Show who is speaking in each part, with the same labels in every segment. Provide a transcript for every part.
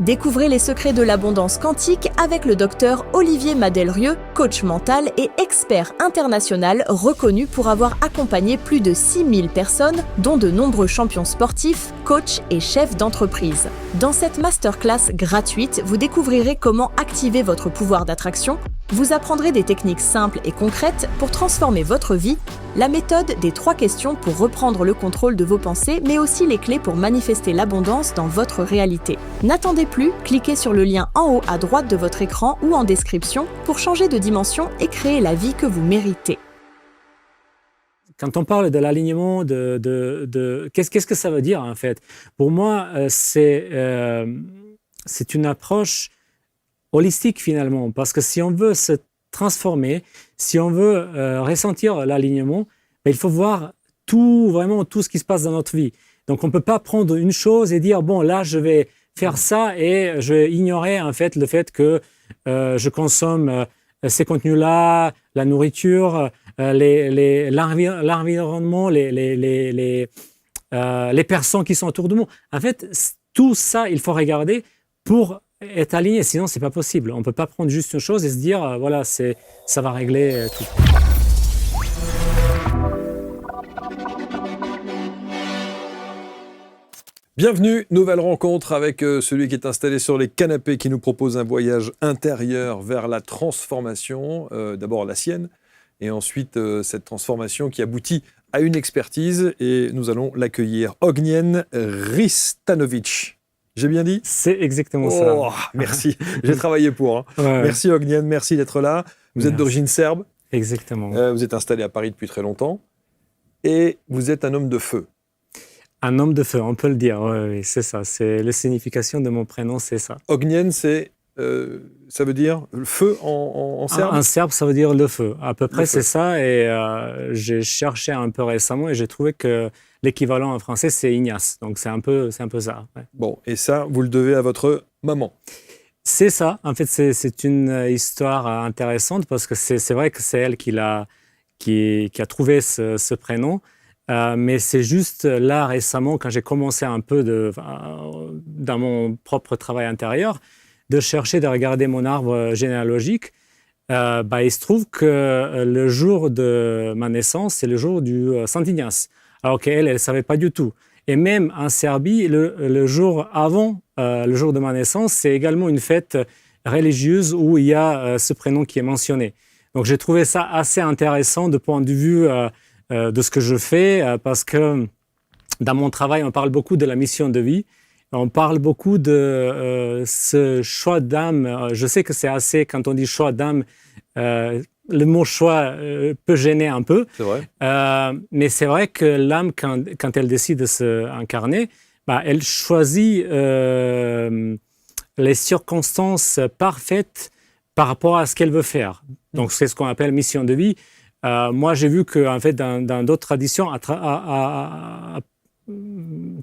Speaker 1: Découvrez les secrets de l'abondance quantique avec le docteur Olivier Madelrieux, coach mental et expert international reconnu pour avoir accompagné plus de 6000 personnes, dont de nombreux champions sportifs, coachs et chefs d'entreprise. Dans cette masterclass gratuite, vous découvrirez comment activer votre pouvoir d'attraction, vous apprendrez des techniques simples et concrètes pour transformer votre vie, la méthode des 3 questions pour reprendre le contrôle de vos pensées, mais aussi les clés pour manifester l'abondance dans votre réalité. N'attendez plus, cliquez sur le lien en haut à droite de votre écran ou en description pour changer de dimension et créer la vie que vous méritez.
Speaker 2: Quand on parle de l'alignement, qu'est-ce que ça veut dire en fait? Pour moi, c'est une approche holistique finalement, parce que si on veut se transformer, si on veut ressentir l'alignement, il faut voir vraiment tout ce qui se passe dans notre vie. Donc on ne peut pas prendre une chose et dire bon là je vais faire ça et je vais ignorer en fait le fait que je consomme ces contenus-là, la nourriture, l'environnement, les personnes qui sont autour de moi. En fait, tout ça, il faut regarder pour être aligné, sinon c'est pas possible. On peut pas prendre juste une chose et se dire voilà, ça va régler tout.
Speaker 3: Bienvenue, nouvelle rencontre avec celui qui est installé sur les canapés, qui nous propose un voyage intérieur vers la transformation, d'abord la sienne, et ensuite cette transformation qui aboutit à une expertise, et nous allons l'accueillir. Ognjen Ristanovic. J'ai bien dit?
Speaker 2: C'est exactement ça.
Speaker 3: Merci, j'ai travaillé pour. Hein. Ouais. Merci Ognjen, merci d'être là. Vous êtes d'origine serbe.
Speaker 2: Exactement.
Speaker 3: Vous êtes installé à Paris depuis très longtemps, et vous êtes un homme de feu.
Speaker 2: Un homme de feu, on peut le dire, oui, c'est ça. C'est la signification de mon prénom, c'est ça.
Speaker 3: Ognjen, ça veut dire le feu en serbe?
Speaker 2: En serbe, ça veut dire le feu. À peu près, c'est ça. Et j'ai cherché un peu récemment et j'ai trouvé que l'équivalent en français, c'est Ignace. Donc, c'est un peu ça. Ouais.
Speaker 3: Bon, et ça, vous le devez à votre maman?
Speaker 2: C'est ça. En fait, c'est une histoire intéressante parce que c'est vrai que c'est elle qui a trouvé ce prénom. Mais c'est juste là, récemment, quand j'ai commencé un peu dans mon propre travail intérieur, de chercher, de regarder mon arbre généalogique, il se trouve que le jour de ma naissance, c'est le jour du Saint Ignace. Alors qu'elle ne savait pas du tout. Et même en Serbie, le jour avant le jour de ma naissance, c'est également une fête religieuse où il y a ce prénom qui est mentionné. Donc j'ai trouvé ça assez intéressant de point de vue de ce que je fais, parce que dans mon travail, on parle beaucoup de la mission de vie. On parle beaucoup de ce choix d'âme. Je sais que c'est assez, quand on dit choix d'âme, le mot choix peut gêner un peu.
Speaker 3: C'est vrai.
Speaker 2: Mais c'est vrai que l'âme, quand elle décide de s'incarner, elle choisit les circonstances parfaites par rapport à ce qu'elle veut faire. Donc, c'est ce qu'on appelle mission de vie. Moi, j'ai vu que, en fait, dans d'autres traditions,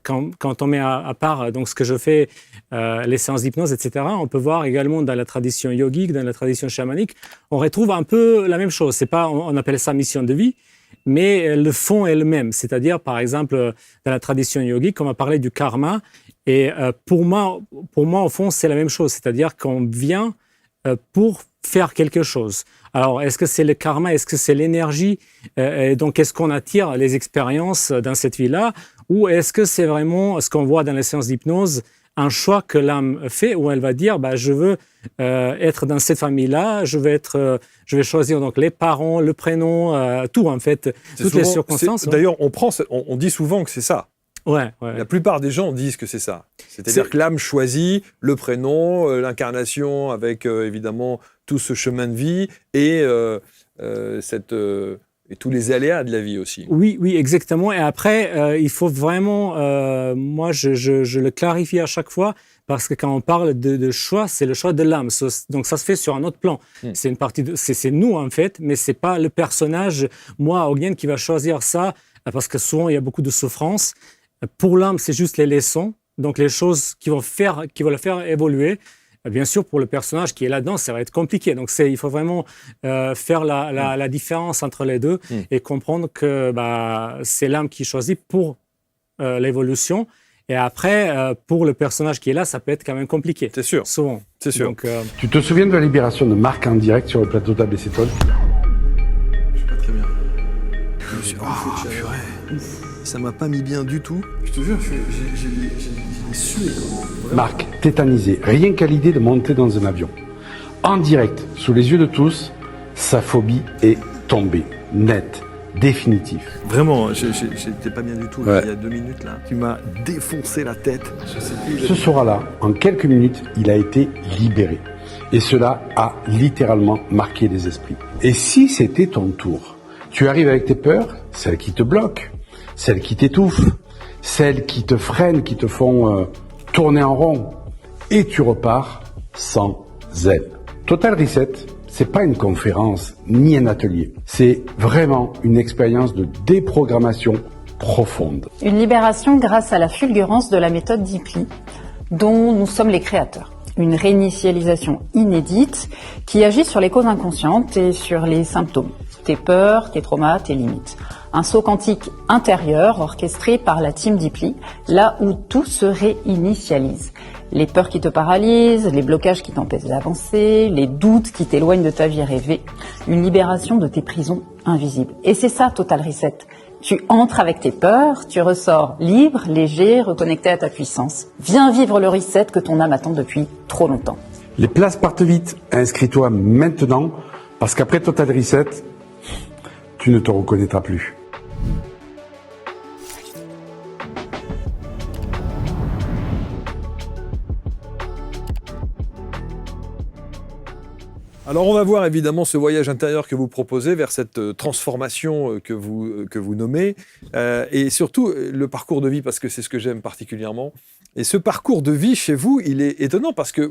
Speaker 2: quand on met à part donc ce que je fais, les séances d'hypnose, etc., on peut voir également dans la tradition yogique, dans la tradition chamanique, on retrouve un peu la même chose. C'est pas, on appelle ça mission de vie, mais le fond est le même. C'est-à-dire, par exemple, dans la tradition yogique, on va parler du karma, et pour moi, au fond, c'est la même chose. C'est-à-dire qu'on vient pour faire quelque chose. Alors, est-ce que c'est le karma? Est-ce que c'est l'énergie? Et donc, est-ce qu'on attire les expériences dans cette vie-là? Ou est-ce que c'est vraiment ce qu'on voit dans les séances d'hypnose, un choix que l'âme fait, où elle va dire je veux être dans cette famille-là, je vais choisir donc les parents, le prénom, tout en fait, toutes les circonstances.
Speaker 3: D'ailleurs, on dit souvent que c'est ça.
Speaker 2: Ouais.
Speaker 3: La plupart des gens disent que c'est ça. C'est-à-dire que l'âme choisit le prénom, l'incarnation avec évidemment tout ce chemin de vie et tous les aléas de la vie aussi.
Speaker 2: Oui, exactement. Et après, il faut vraiment, moi je le clarifie à chaque fois, parce que quand on parle de choix, c'est le choix de l'âme. Donc ça se fait sur un autre plan. C'est une partie c'est nous en fait, mais c'est pas le personnage, moi, Ognjen, qui va choisir ça, parce que souvent il y a beaucoup de souffrance. Pour l'âme, c'est juste les leçons, donc les choses qui vont le faire évoluer. Bien sûr, pour le personnage qui est là-dedans, ça va être compliqué. Donc, il faut vraiment faire la différence entre les deux et comprendre que c'est l'âme qui choisit pour l'évolution Et après, pour le personnage qui est là, ça peut être quand même compliqué.
Speaker 3: C'est sûr.
Speaker 2: Souvent.
Speaker 3: C'est sûr.
Speaker 2: Donc,
Speaker 4: Tu te souviens de la libération de Marc en direct sur le plateau d'ABC Talk?
Speaker 3: Je sais pas très bien. Je me suis purée. Ça m'a pas mis bien du tout. Je te jure, j'ai sué.
Speaker 4: Marc, tétanisé, rien qu'à l'idée de monter dans un avion. En direct, sous les yeux de tous, sa phobie est tombée. Nette, définitive.
Speaker 3: Vraiment, j'étais pas bien du tout.
Speaker 4: Ouais.
Speaker 3: Il y a 2 minutes là, tu m'as défoncé la tête. Je sais plus.
Speaker 4: Ce soir-là, en quelques minutes, il a été libéré. Et cela a littéralement marqué les esprits. Et si c'était ton tour? Tu arrives avec tes peurs, celles qui te bloquent, celles qui t'étouffent, celles qui te freinent, qui te font tourner en rond. Et tu repars sans elle. Total Reset, c'est pas une conférence ni un atelier. C'est vraiment une expérience de déprogrammation profonde.
Speaker 5: Une libération grâce à la fulgurance de la méthode Deeply, dont nous sommes les créateurs. Une réinitialisation inédite qui agit sur les causes inconscientes et sur les symptômes. Tes peurs, tes traumas, tes limites. Un saut quantique intérieur orchestré par la team Deeply, là où tout se réinitialise. Les peurs qui te paralysent, les blocages qui t'empêchent d'avancer, les doutes qui t'éloignent de ta vie rêvée. Une libération de tes prisons invisibles. Et c'est ça, Total Reset. Tu entres avec tes peurs, tu ressors libre, léger, reconnecté à ta puissance. Viens vivre le reset que ton âme attend depuis trop longtemps.
Speaker 4: Les places partent vite. Inscris-toi maintenant, parce qu'après Total Reset, tu ne te reconnaîtras plus.
Speaker 3: Alors on va voir évidemment ce voyage intérieur que vous proposez vers cette transformation que vous nommez et surtout le parcours de vie parce que c'est ce que j'aime particulièrement. Et ce parcours de vie chez vous, il est étonnant parce que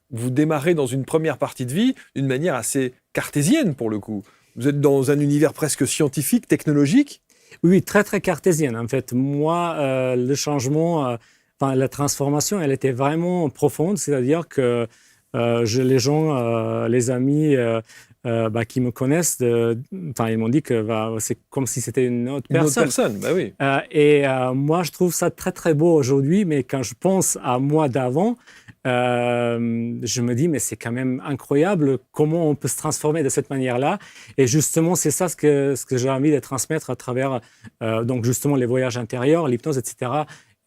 Speaker 3: vous démarrez dans une première partie de vie d'une manière assez cartésienne pour le coup. Vous êtes dans un univers presque scientifique, technologique.
Speaker 2: oui, très, très cartésienne. En fait, moi, le changement, la transformation, elle était vraiment profonde. C'est-à-dire que les gens, les amis qui me connaissent, ils m'ont dit que c'est comme si c'était une autre personne.
Speaker 3: Une autre personne, bah oui.
Speaker 2: Moi, je trouve ça très, très beau aujourd'hui. Mais quand je pense à moi d'avant, je me dis, mais c'est quand même incroyable comment on peut se transformer de cette manière-là. Et justement, c'est ça ce que j'ai envie de transmettre à travers donc justement les voyages intérieurs, l'hypnose, etc.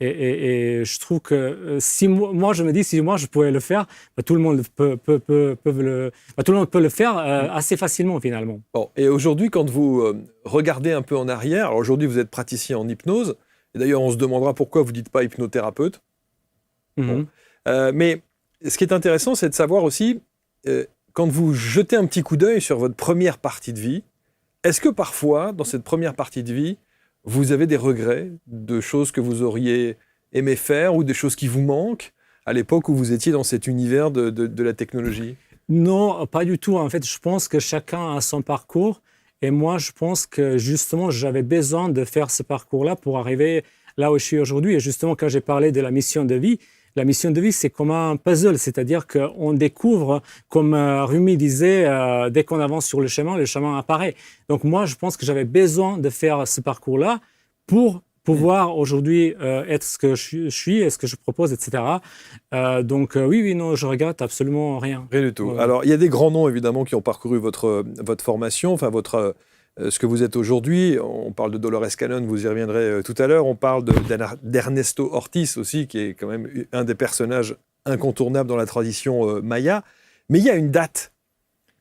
Speaker 2: Et je trouve que si moi je me dis si moi je pouvais le faire, tout le monde peut le faire assez facilement finalement.
Speaker 3: Bon, et aujourd'hui, quand vous regardez un peu en arrière, alors aujourd'hui vous êtes praticien en hypnose, et d'ailleurs on se demandera pourquoi vous ne dites pas hypnothérapeute. Bon. Mais ce qui est intéressant, c'est de savoir aussi, quand vous jetez un petit coup d'œil sur votre première partie de vie, est-ce que parfois, dans cette première partie de vie, vous avez des regrets de choses que vous auriez aimé faire ou des choses qui vous manquent à l'époque où vous étiez dans cet univers de la technologie?
Speaker 2: Non, pas du tout. En fait, je pense que chacun a son parcours. Et moi, je pense que justement, j'avais besoin de faire ce parcours-là pour arriver là où je suis aujourd'hui. Et justement, quand j'ai parlé de la mission de vie, c'est comme un puzzle, c'est-à-dire qu'on découvre, comme Rumi disait, dès qu'on avance sur le chemin apparaît. Donc moi, je pense que j'avais besoin de faire ce parcours-là pour pouvoir aujourd'hui être ce que je suis et ce que je propose, etc. Oui, non, je regrette absolument rien.
Speaker 3: Rien du tout.
Speaker 2: Ouais.
Speaker 3: Alors, il y a des grands noms, évidemment, qui ont parcouru votre formation, enfin, ce que vous êtes aujourd'hui. On parle de Dolores Cannon, vous y reviendrez tout à l'heure. On parle d'Ernesto Ortiz aussi, qui est quand même un des personnages incontournables dans la tradition maya. Mais il y a une date,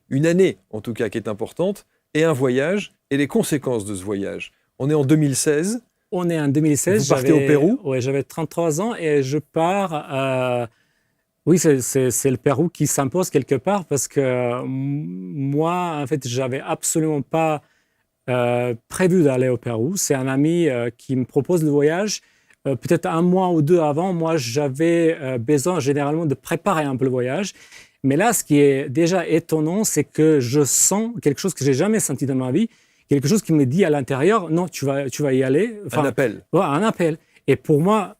Speaker 3: une année en tout cas, qui est importante, et un voyage, et les conséquences de ce voyage. On est en 2016.
Speaker 2: On est en 2016.
Speaker 3: Vous partez au Pérou?
Speaker 2: Oui, j'avais 33 ans et je pars... Oui, c'est le Pérou qui s'impose quelque part parce que moi, en fait, j'avais absolument pas prévu d'aller au Pérou. C'est un ami qui me propose le voyage. Peut-être un mois ou deux avant, moi, j'avais besoin généralement de préparer un peu le voyage. Mais là, ce qui est déjà étonnant, c'est que je sens quelque chose que j'ai jamais senti dans ma vie, quelque chose qui me dit à l'intérieur, non, tu vas y aller.
Speaker 3: Un appel.
Speaker 2: Ouais, un appel. Et pour moi,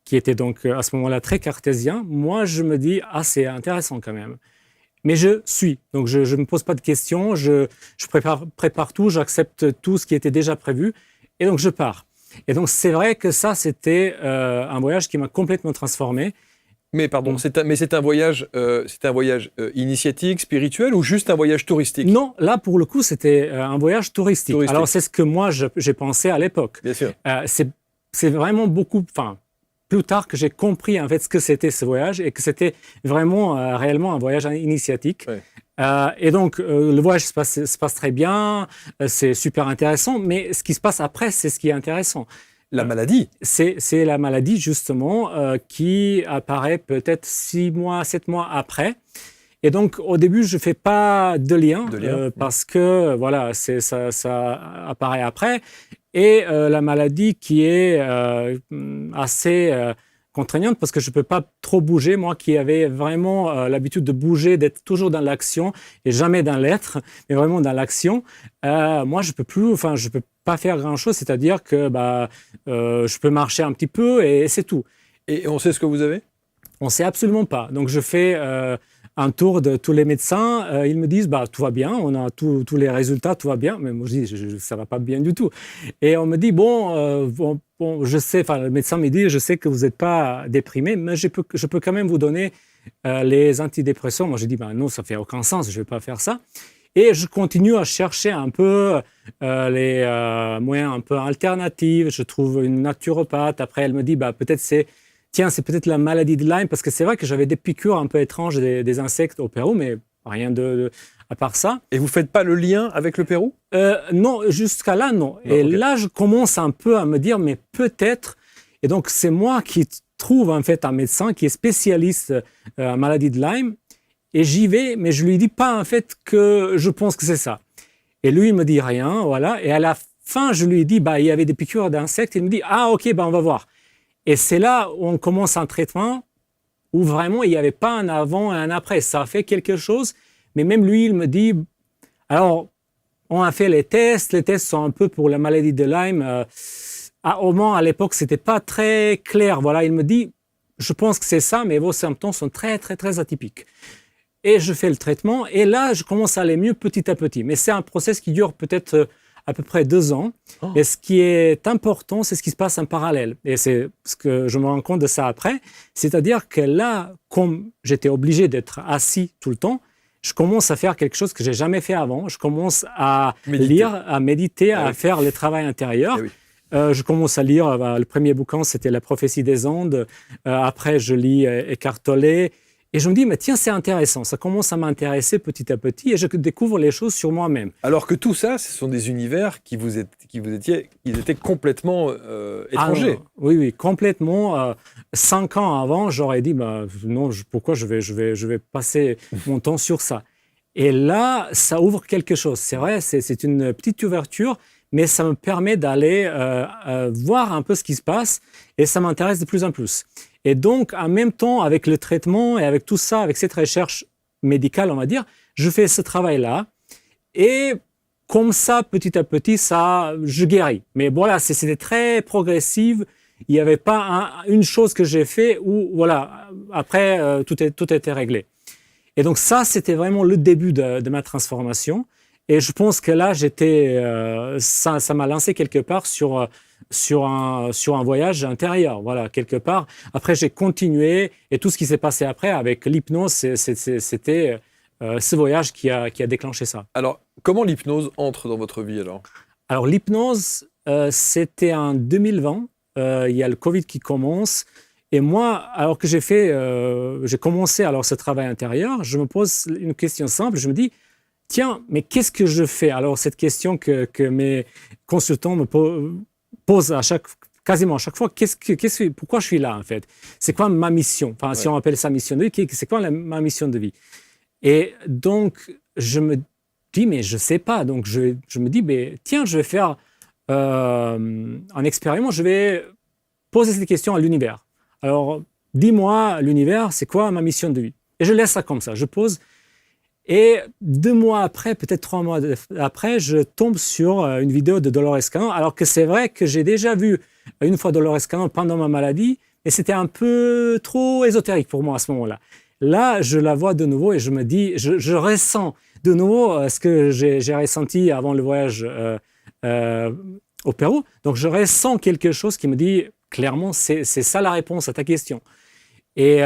Speaker 2: qui était donc à ce moment-là très cartésien, moi, je me dis, c'est intéressant quand même. Mais je suis. Donc, je ne me pose pas de questions, je prépare tout, j'accepte tout ce qui était déjà prévu. Et donc, je pars. Et donc, c'est vrai que ça, c'était un voyage qui m'a complètement transformé.
Speaker 3: Mais pardon, c'est un voyage initiatique, spirituel ou juste un voyage touristique?
Speaker 2: Non, là, pour le coup, c'était un voyage touristique. Alors, c'est ce que moi, j'ai pensé à l'époque.
Speaker 3: Bien sûr.
Speaker 2: C'est vraiment beaucoup, enfin, plus tard que j'ai compris en fait ce que c'était ce voyage et que c'était vraiment, réellement un voyage initiatique.
Speaker 3: Ouais.
Speaker 2: Et donc, le voyage se passe très bien, c'est super intéressant, mais ce qui se passe après, c'est ce qui est intéressant.
Speaker 3: La maladie.
Speaker 2: C'est la maladie, justement, qui apparaît peut-être 6 mois, 7 mois après. Et donc, au début, je ne fais pas de lien, parce que, voilà, ça apparaît après. Et la maladie qui est assez contraignante, parce que je ne peux pas trop bouger, moi qui avais vraiment l'habitude de bouger, d'être toujours dans l'action et jamais dans l'être, mais vraiment dans l'action. Moi, je peux pas faire grand-chose, c'est-à-dire que je peux marcher un petit peu et c'est tout.
Speaker 3: Et on sait ce que vous avez?
Speaker 2: On ne sait absolument pas. Donc, je fais un tour de tous les médecins. Ils me disent, tout va bien, on a tous les résultats, tout va bien. Mais moi, je dis, ça ne va pas bien du tout. Et on me dit, je sais, le médecin me dit, je sais que vous n'êtes pas déprimé, mais je peux quand même vous donner les antidépresseurs. Moi, je dis, non, ça ne fait aucun sens, je ne vais pas faire ça. Et je continue à chercher un peu les moyens un peu alternatifs. Je trouve une naturopathe. Après, elle me dit, peut-être c'est peut-être la maladie de Lyme, parce que c'est vrai que j'avais des piqûres un peu étranges des insectes au Pérou, mais rien à part ça.
Speaker 3: Et vous ne faites pas le lien avec le Pérou?
Speaker 2: Non, jusqu'à là, non. Et okay. Là, je commence un peu à me dire, mais peut-être. Et donc, c'est moi qui trouve en fait un médecin qui est spécialiste en maladie de Lyme. Et j'y vais, mais je lui dis pas en fait que je pense que c'est ça. Et lui, il me dit rien, voilà. Et à la fin, je lui dis, il y avait des piqûres d'insectes. Il me dit, ah ok, on va voir. Et c'est là où on commence un traitement où vraiment il n'y avait pas un avant et un après. Ça a fait quelque chose, mais même lui, il me dit, alors, on a fait les tests sont un peu pour la maladie de Lyme. Au moins, à l'époque, c'était pas très clair. Voilà, il me dit, je pense que c'est ça, mais vos symptômes sont très, très, très atypiques. Et je fais le traitement, et là, je commence à aller mieux petit à petit. Mais c'est un process qui dure peut-être à peu près 2 ans. Oh. Et ce qui est important, c'est ce qui se passe en parallèle. Et c'est ce que je me rends compte de ça après. C'est-à-dire que là, comme j'étais obligé d'être assis tout le temps, je commence à faire quelque chose que j'ai jamais fait avant. Je commence à lire, à méditer, à faire le travail intérieur.
Speaker 3: Oui.
Speaker 2: Je commence à lire, le premier bouquin, c'était La prophétie des Andes. Après, je lis Eckhart Tolle. Et je me dis, mais tiens, c'est intéressant. Ça commence à m'intéresser petit à petit et je découvre les choses sur moi-même.
Speaker 3: Alors que tout ça, ce sont des univers qui étaient complètement étrangers.
Speaker 2: Oui, complètement. 5 ans avant, j'aurais dit, non, pourquoi je vais passer mon temps sur ça? Et là, ça ouvre quelque chose. C'est vrai, c'est une petite ouverture, mais ça me permet d'aller voir un peu ce qui se passe et ça m'intéresse de plus en plus. Et donc, en même temps, avec le traitement et avec tout ça, avec cette recherche médicale, on va dire, je fais ce travail-là. Et comme ça, petit à petit, je guéris. Mais voilà, c'était très progressif. Il n'y avait pas une chose que j'ai fait où, voilà, après, tout était réglé. Et donc ça, c'était vraiment le début de ma transformation. Et je pense que là, ça m'a lancé quelque part sur un voyage intérieur, voilà, quelque part. Après, j'ai continué et tout ce qui s'est passé après avec l'hypnose, c'était ce voyage qui a déclenché ça.
Speaker 3: Alors, comment l'hypnose entre dans votre vie alors?
Speaker 2: Alors, l'hypnose, c'était en 2020. Il y a le Covid qui commence. Et moi, alors que j'ai commencé alors ce travail intérieur, je me pose une question simple. Je me dis, tiens, mais qu'est-ce que je fais? Alors, cette question que mes consultants me posent quasiment à chaque fois, pourquoi je suis là, en fait? C'est quoi ma mission? Enfin, si on appelle ça mission de vie, c'est quoi ma mission de vie? Et donc, je me dis, mais je ne sais pas. Donc, je me dis, mais tiens, je vais faire un expériment. Je vais poser cette question à l'univers. Alors, dis-moi, l'univers, c'est quoi ma mission de vie? Et je laisse ça comme ça. Je pose. Et 2 mois après, peut-être 3 mois après, je tombe sur une vidéo de Dolores Cannon, alors que c'est vrai que j'ai déjà vu une fois Dolores Cannon pendant ma maladie, et c'était un peu trop ésotérique pour moi à ce moment-là. Là, je la vois de nouveau et je me dis, je ressens de nouveau ce que j'ai ressenti avant le voyage au Pérou. Donc, je ressens quelque chose qui me dit clairement, c'est ça la réponse à ta question. Et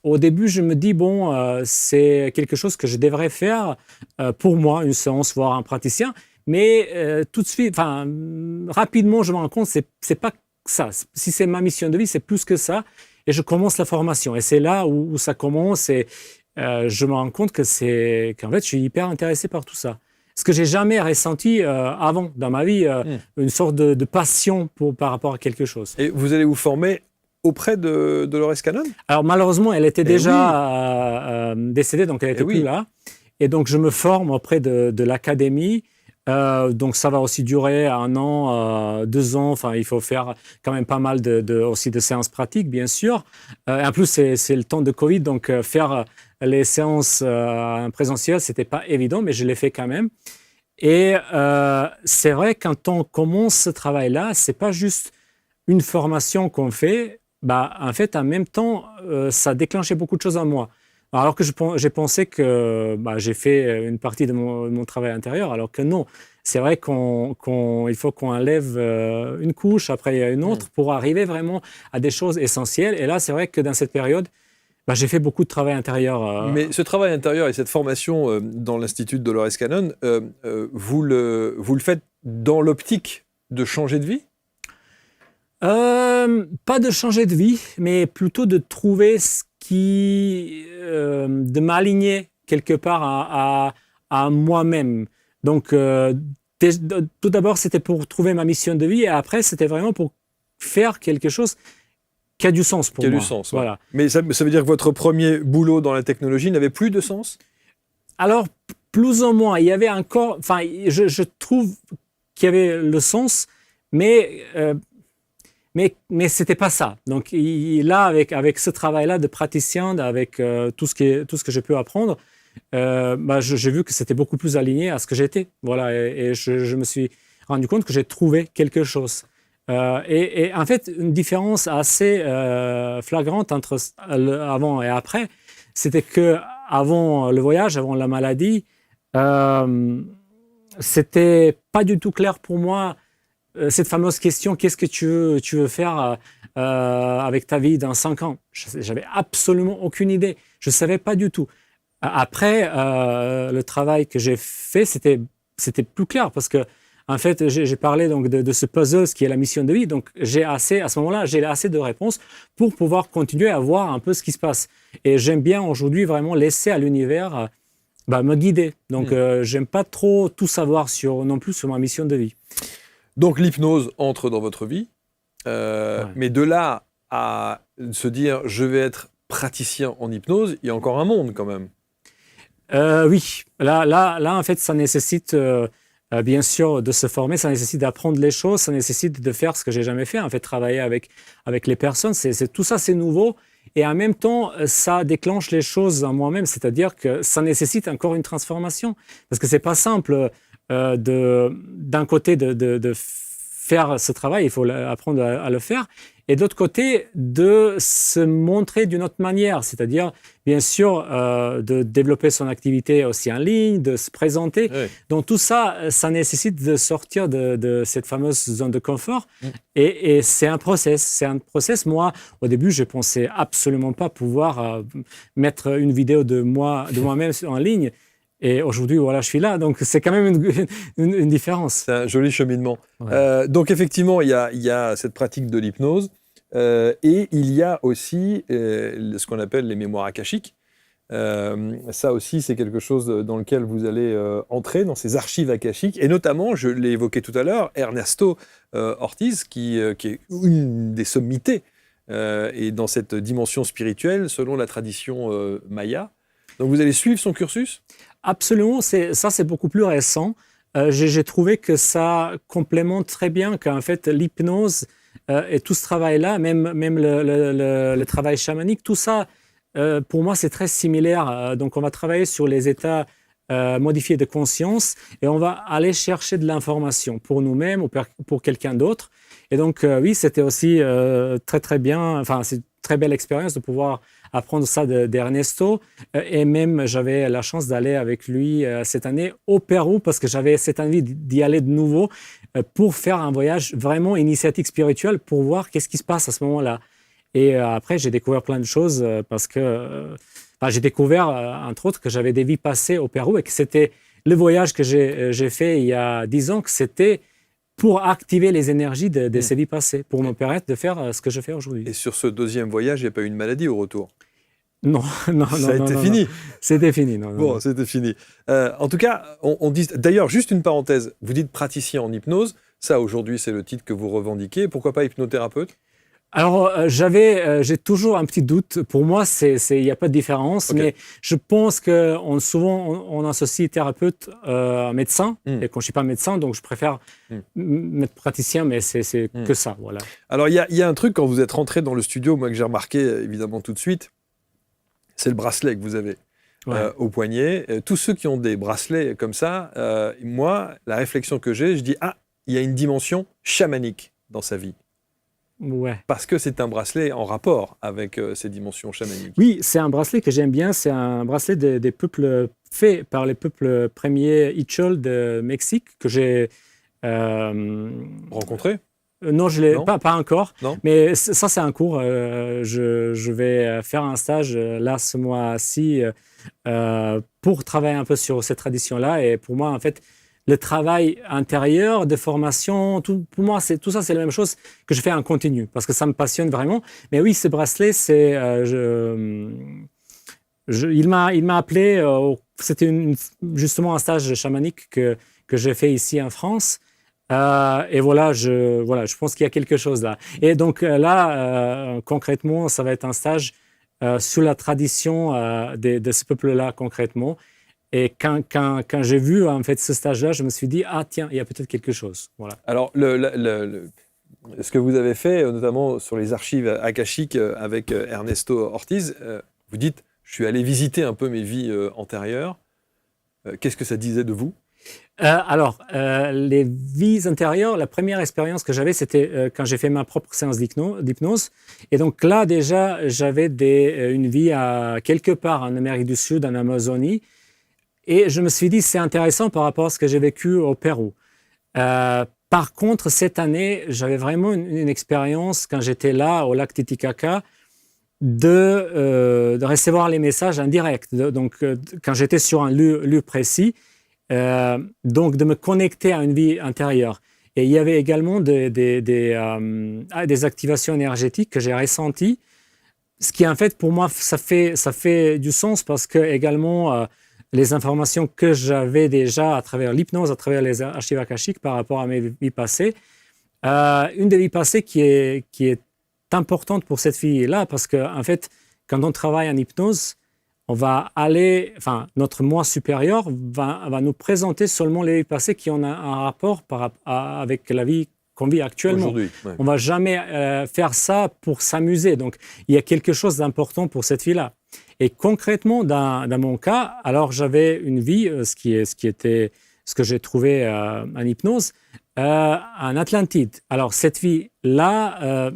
Speaker 2: au début, je me dis, bon, c'est quelque chose que je devrais faire pour moi, une séance, voir un praticien. Mais tout de suite, rapidement, je me rends compte, c'est pas ça. Si c'est ma mission de vie, c'est plus que ça. Et je commence la formation. Et c'est là où ça commence. Et je me rends compte qu'en fait, je suis hyper intéressé par tout ça. Ce que j'ai jamais ressenti avant dans ma vie, une sorte de passion par rapport à quelque chose.
Speaker 3: Et vous allez vous former auprès de Dolores Cannon?
Speaker 2: Alors malheureusement, elle était déjà décédée, donc elle n'était plus là. Et donc je me forme auprès de l'académie. Donc ça va aussi durer 1 an, 2 ans. Enfin, il faut faire quand même pas mal aussi de séances pratiques, bien sûr. Et en plus, c'est le temps de Covid, donc faire les séances présentielles, c'était pas évident, mais je l'ai fait quand même. Et c'est vrai, quand on commence ce travail-là, c'est pas juste une formation qu'on fait. En fait, en même temps, ça déclenchait beaucoup de choses en moi. Alors que j'ai pensé que j'ai fait une partie de mon travail intérieur, alors que non. C'est vrai il faut qu'on enlève une couche, après il y a une autre, pour arriver vraiment à des choses essentielles. Et là, c'est vrai que dans cette période, j'ai fait beaucoup de travail intérieur.
Speaker 3: Mais ce travail intérieur et cette formation dans l'Institut Dolores Cannon, vous le faites dans l'optique de changer de vie?
Speaker 2: Pas de changer de vie, mais plutôt de trouver de m'aligner quelque part à moi-même. Donc, tout d'abord, c'était pour trouver ma mission de vie, et après, c'était vraiment pour faire quelque chose qui a du sens pour moi.
Speaker 3: Qui a du sens, ouais.
Speaker 2: Voilà.
Speaker 3: Mais ça veut dire que votre premier boulot dans la technologie n'avait plus de sens?
Speaker 2: Alors, plus ou moins. Il y avait encore... je trouve qu'il y avait le sens, mais c'était pas ça. Donc là, avec ce travail-là de praticien, avec tout ce que je peux apprendre, j'ai vu que c'était beaucoup plus aligné à ce que j'étais. Voilà, et je me suis rendu compte que j'ai trouvé quelque chose. Et en fait, une différence assez flagrante entre avant et après, c'était que avant le voyage, avant la maladie, c'était pas du tout clair pour moi. Cette fameuse question, qu'est-ce que tu veux faire avec ta vie dans 5 ans? J'avais absolument aucune idée. Je ne savais pas du tout. Après, le travail que j'ai fait, c'était plus clair parce que, en fait, j'ai parlé donc de ce puzzle, ce qui est la mission de vie. Donc, à ce moment-là, j'ai assez de réponses pour pouvoir continuer à voir un peu ce qui se passe. Et j'aime bien aujourd'hui vraiment laisser à l'univers me guider. Donc, j'aime pas trop tout savoir non plus sur ma mission de vie.
Speaker 3: Donc l'hypnose entre dans votre vie, mais de là à se dire je vais être praticien en hypnose, il y a encore un monde quand même.
Speaker 2: Oui, là en fait ça nécessite bien sûr de se former, ça nécessite d'apprendre les choses, ça nécessite de faire ce que j'ai jamais fait, en fait travailler avec les personnes, tout ça c'est nouveau. Et en même temps, ça déclenche les choses en moi-même, c'est-à-dire que ça nécessite encore une transformation, parce que c'est pas simple. D'un côté de faire ce travail, il faut apprendre à le faire, et d'autre côté de se montrer d'une autre manière, c'est-à-dire bien sûr de développer son activité aussi en ligne, de se présenter. Oui. Donc tout ça, ça nécessite de sortir de cette fameuse zone de confort, et c'est un process. Moi, au début, je pensais absolument pas pouvoir mettre une vidéo de moi-même en ligne. Et aujourd'hui, voilà, je suis là. Donc, c'est quand même une différence.
Speaker 3: C'est un joli cheminement. Ouais. Donc, effectivement, il y a cette pratique de l'hypnose. Et il y a aussi ce qu'on appelle les mémoires akashiques. Ça aussi, c'est quelque chose dans lequel vous allez entrer, dans ces archives akashiques. Et notamment, je l'ai évoqué tout à l'heure, Ernesto Ortiz, qui est une des sommités et dans cette dimension spirituelle, selon la tradition maya. Donc, vous allez suivre son cursus ?
Speaker 2: Absolument, ça c'est beaucoup plus récent. J'ai trouvé que ça complémente très bien qu'en fait l'hypnose et tout ce travail-là, même le travail chamanique, tout ça, pour moi c'est très similaire. Donc on va travailler sur les états modifiés de conscience et on va aller chercher de l'information pour nous-mêmes ou pour quelqu'un d'autre. Et donc oui, c'était aussi très très bien, enfin c'est une très belle expérience de pouvoir apprendre ça d'Ernesto. Et même, j'avais la chance d'aller avec lui cette année au Pérou parce que j'avais cette envie d'y aller de nouveau. pour faire un voyage vraiment initiatique spirituelle pour voir qu'est-ce qui se passe à ce moment-là. Et après, j'ai découvert plein de choses parce que j'ai découvert, entre autres, que j'avais des vies passées au Pérou et que c'était le voyage que j'ai fait il y a 10 ans, que c'était pour activer les énergies de ces vies passées, pour me permettre de faire ce que je fais aujourd'hui.
Speaker 3: Et sur ce deuxième voyage, il n'y a pas eu une maladie au retour?
Speaker 2: Non, non,
Speaker 3: Ça a
Speaker 2: non,
Speaker 3: été
Speaker 2: non,
Speaker 3: fini.
Speaker 2: non. C'était fini. Non, non,
Speaker 3: Bon,
Speaker 2: non.
Speaker 3: c'était fini. En tout cas, on dit. D'ailleurs, juste une parenthèse. Vous dites praticien en hypnose. Ça, aujourd'hui, c'est le titre que vous revendiquez. Pourquoi pas hypnothérapeute?
Speaker 2: Alors, j'ai toujours un petit doute. Pour moi, il n'y a pas de différence,
Speaker 3: Ok.
Speaker 2: mais je pense que souvent, on associe thérapeute à médecin.
Speaker 3: Mm.
Speaker 2: Et quand je ne suis pas médecin, donc je préfère mettre praticien, mais c'est que ça, voilà.
Speaker 3: Alors, il y a un truc, quand vous êtes rentré dans le studio, moi, que j'ai remarqué, évidemment, tout de suite, c'est le bracelet que vous avez
Speaker 2: Ouais.
Speaker 3: au poignet. Tous ceux qui ont des bracelets comme ça, moi, la réflexion que j'ai, je dis, ah, il y a une dimension chamanique dans sa vie.
Speaker 2: Ouais.
Speaker 3: Parce que c'est un bracelet en rapport avec ces dimensions chamaniques.
Speaker 2: Oui, c'est un bracelet que j'aime bien. C'est un bracelet des peuples fait par les peuples premiers Ichol de Mexique que j'ai.
Speaker 3: Rencontré?
Speaker 2: Non, je l'ai
Speaker 3: Non.
Speaker 2: pas encore.
Speaker 3: Non.
Speaker 2: Mais ça, c'est un cours. Je vais faire un stage là ce mois-ci pour travailler un peu sur cette tradition-là. Et pour moi, en fait, le travail intérieur de formation, pour moi, tout ça, c'est la même chose que je fais en continu parce que ça me passionne vraiment. Mais oui, ce bracelet, il m'a appelé. C'était justement un stage chamanique que j'ai fait ici en France. Et voilà, je pense qu'il y a quelque chose là. Et donc là, concrètement, ça va être un stage sur la tradition de ce peuple-là concrètement. Et quand j'ai vu en fait ce stage-là, je me suis dit ah tiens, il y a peut-être quelque chose. Voilà.
Speaker 3: Alors, ce que vous avez fait, notamment sur les archives akashiques avec Ernesto Ortiz, vous dites, je suis allé visiter un peu mes vies antérieures. Qu'est-ce que ça disait de vous?
Speaker 2: Les vies intérieures, la première expérience que j'avais, c'était quand j'ai fait ma propre séance d'hypnose. Et donc là, déjà, j'avais une vie quelque part en Amérique du Sud, en Amazonie. Et je me suis dit, c'est intéressant par rapport à ce que j'ai vécu au Pérou. Par contre, cette année, j'avais vraiment une expérience, quand j'étais là, au lac Titicaca, de recevoir les messages en direct. Donc, quand j'étais sur un lieu précis, donc de me connecter à une vie intérieure. Et il y avait également des activations énergétiques que j'ai ressenties, ce qui en fait pour moi ça fait du sens parce que également les informations que j'avais déjà à travers l'hypnose, à travers les archives akashiques par rapport à mes vies passées, une des vies passées qui est importante pour cette fille-là parce que en fait quand on travaille en hypnose, on va notre moi supérieur va nous présenter seulement les vies passées qui ont un rapport avec la vie qu'on vit actuellement.
Speaker 3: Aujourd'hui, ouais.
Speaker 2: On ne va jamais faire ça pour s'amuser. Donc, il y a quelque chose d'important pour cette fille-là. Et concrètement, dans mon cas, alors j'avais une vie, ce que j'ai trouvé en hypnose, en Atlantide. Alors, cette vie-là,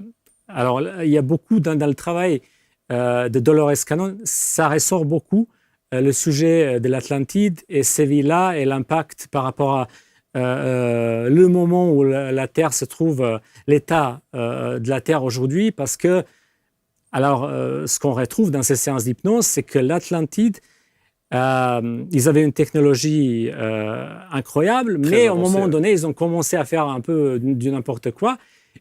Speaker 2: il y a beaucoup dans le travail de Dolores Cannon, ça ressort beaucoup le sujet de l'Atlantide et ces vies-là et l'impact par rapport à le moment où la Terre se trouve, l'état de la Terre aujourd'hui, parce que ce qu'on retrouve dans ces séances d'hypnose, c'est que l'Atlantide, ils avaient une technologie incroyable,
Speaker 3: Très
Speaker 2: mais au
Speaker 3: avancée,
Speaker 2: moment
Speaker 3: ouais.
Speaker 2: donné, ils ont commencé à faire un peu du n'importe quoi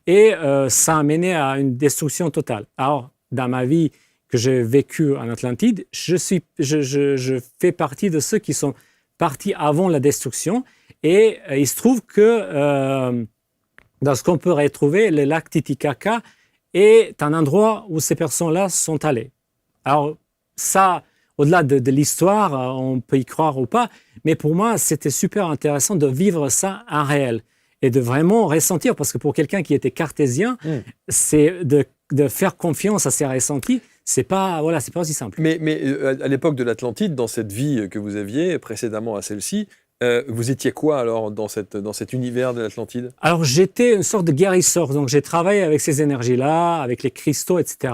Speaker 2: et ça a mené à une destruction totale. Alors, dans ma vie que j'ai vécue en Atlantide, je fais partie de ceux qui sont partis avant la destruction. Et il se trouve que dans ce qu'on peut retrouver, le lac Titicaca est un endroit où ces personnes-là sont allées. Alors ça, au-delà de l'histoire, on peut y croire ou pas, mais pour moi, c'était super intéressant de vivre ça en réel et de vraiment ressentir, parce que pour quelqu'un qui était cartésien, c'est de faire confiance à ses ressentis. C'est pas aussi simple.
Speaker 3: Mais à l'époque de l'Atlantide, dans cette vie que vous aviez précédemment à celle-ci, vous étiez quoi alors dans cet univers de l'Atlantide? Alors
Speaker 2: j'étais une sorte de guérisseur, donc j'ai travaillé avec ces énergies-là, avec les cristaux, etc.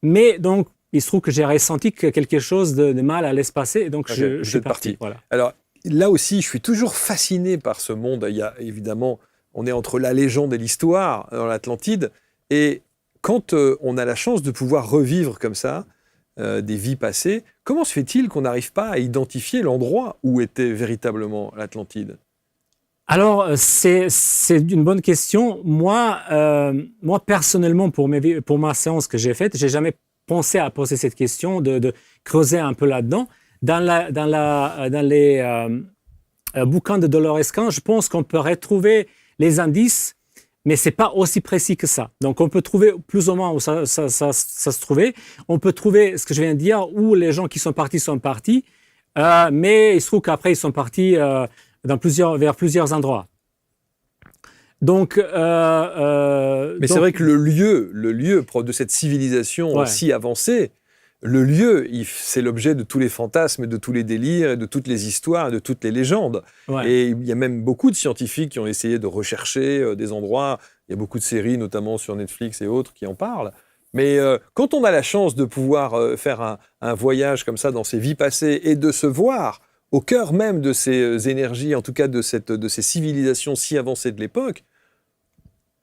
Speaker 2: Mais donc il se trouve que j'ai ressenti que quelque chose de mal allait se passer, et donc je suis parti. Voilà.
Speaker 3: Alors là aussi, je suis toujours fasciné par ce monde. Il y a évidemment, on est entre la légende et l'histoire dans l'Atlantide. Et quand on a la chance de pouvoir revivre comme ça des vies passées, comment se fait-il qu'on n'arrive pas à identifier l'endroit où était véritablement l'Atlantide ?
Speaker 2: Alors, c'est une bonne question. Moi, personnellement, pour ma séance que j'ai faite, j'ai jamais pensé à poser cette question, de creuser un peu là-dedans. Dans les bouquins de Dolores Cannon, je pense qu'on peut retrouver les indices, mais c'est pas aussi précis que ça. Donc, on peut trouver plus ou moins où ça se trouvait. On peut trouver ce que je viens de dire, où les gens qui sont partis, mais il se trouve qu'après, ils sont partis vers plusieurs endroits. Donc,
Speaker 3: mais c'est vrai que le lieu de cette civilisation si avancée, le lieu, c'est l'objet de tous les fantasmes, de tous les délires, de toutes les histoires, de toutes les légendes. Ouais. Et il y a même beaucoup de scientifiques qui ont essayé de rechercher des endroits. Il y a beaucoup de séries, notamment sur Netflix et autres, qui en parlent. Mais quand on a la chance de pouvoir faire un voyage comme ça dans ses vies passées et de se voir au cœur même de ces énergies, en tout cas de ces civilisations si avancées de l'époque,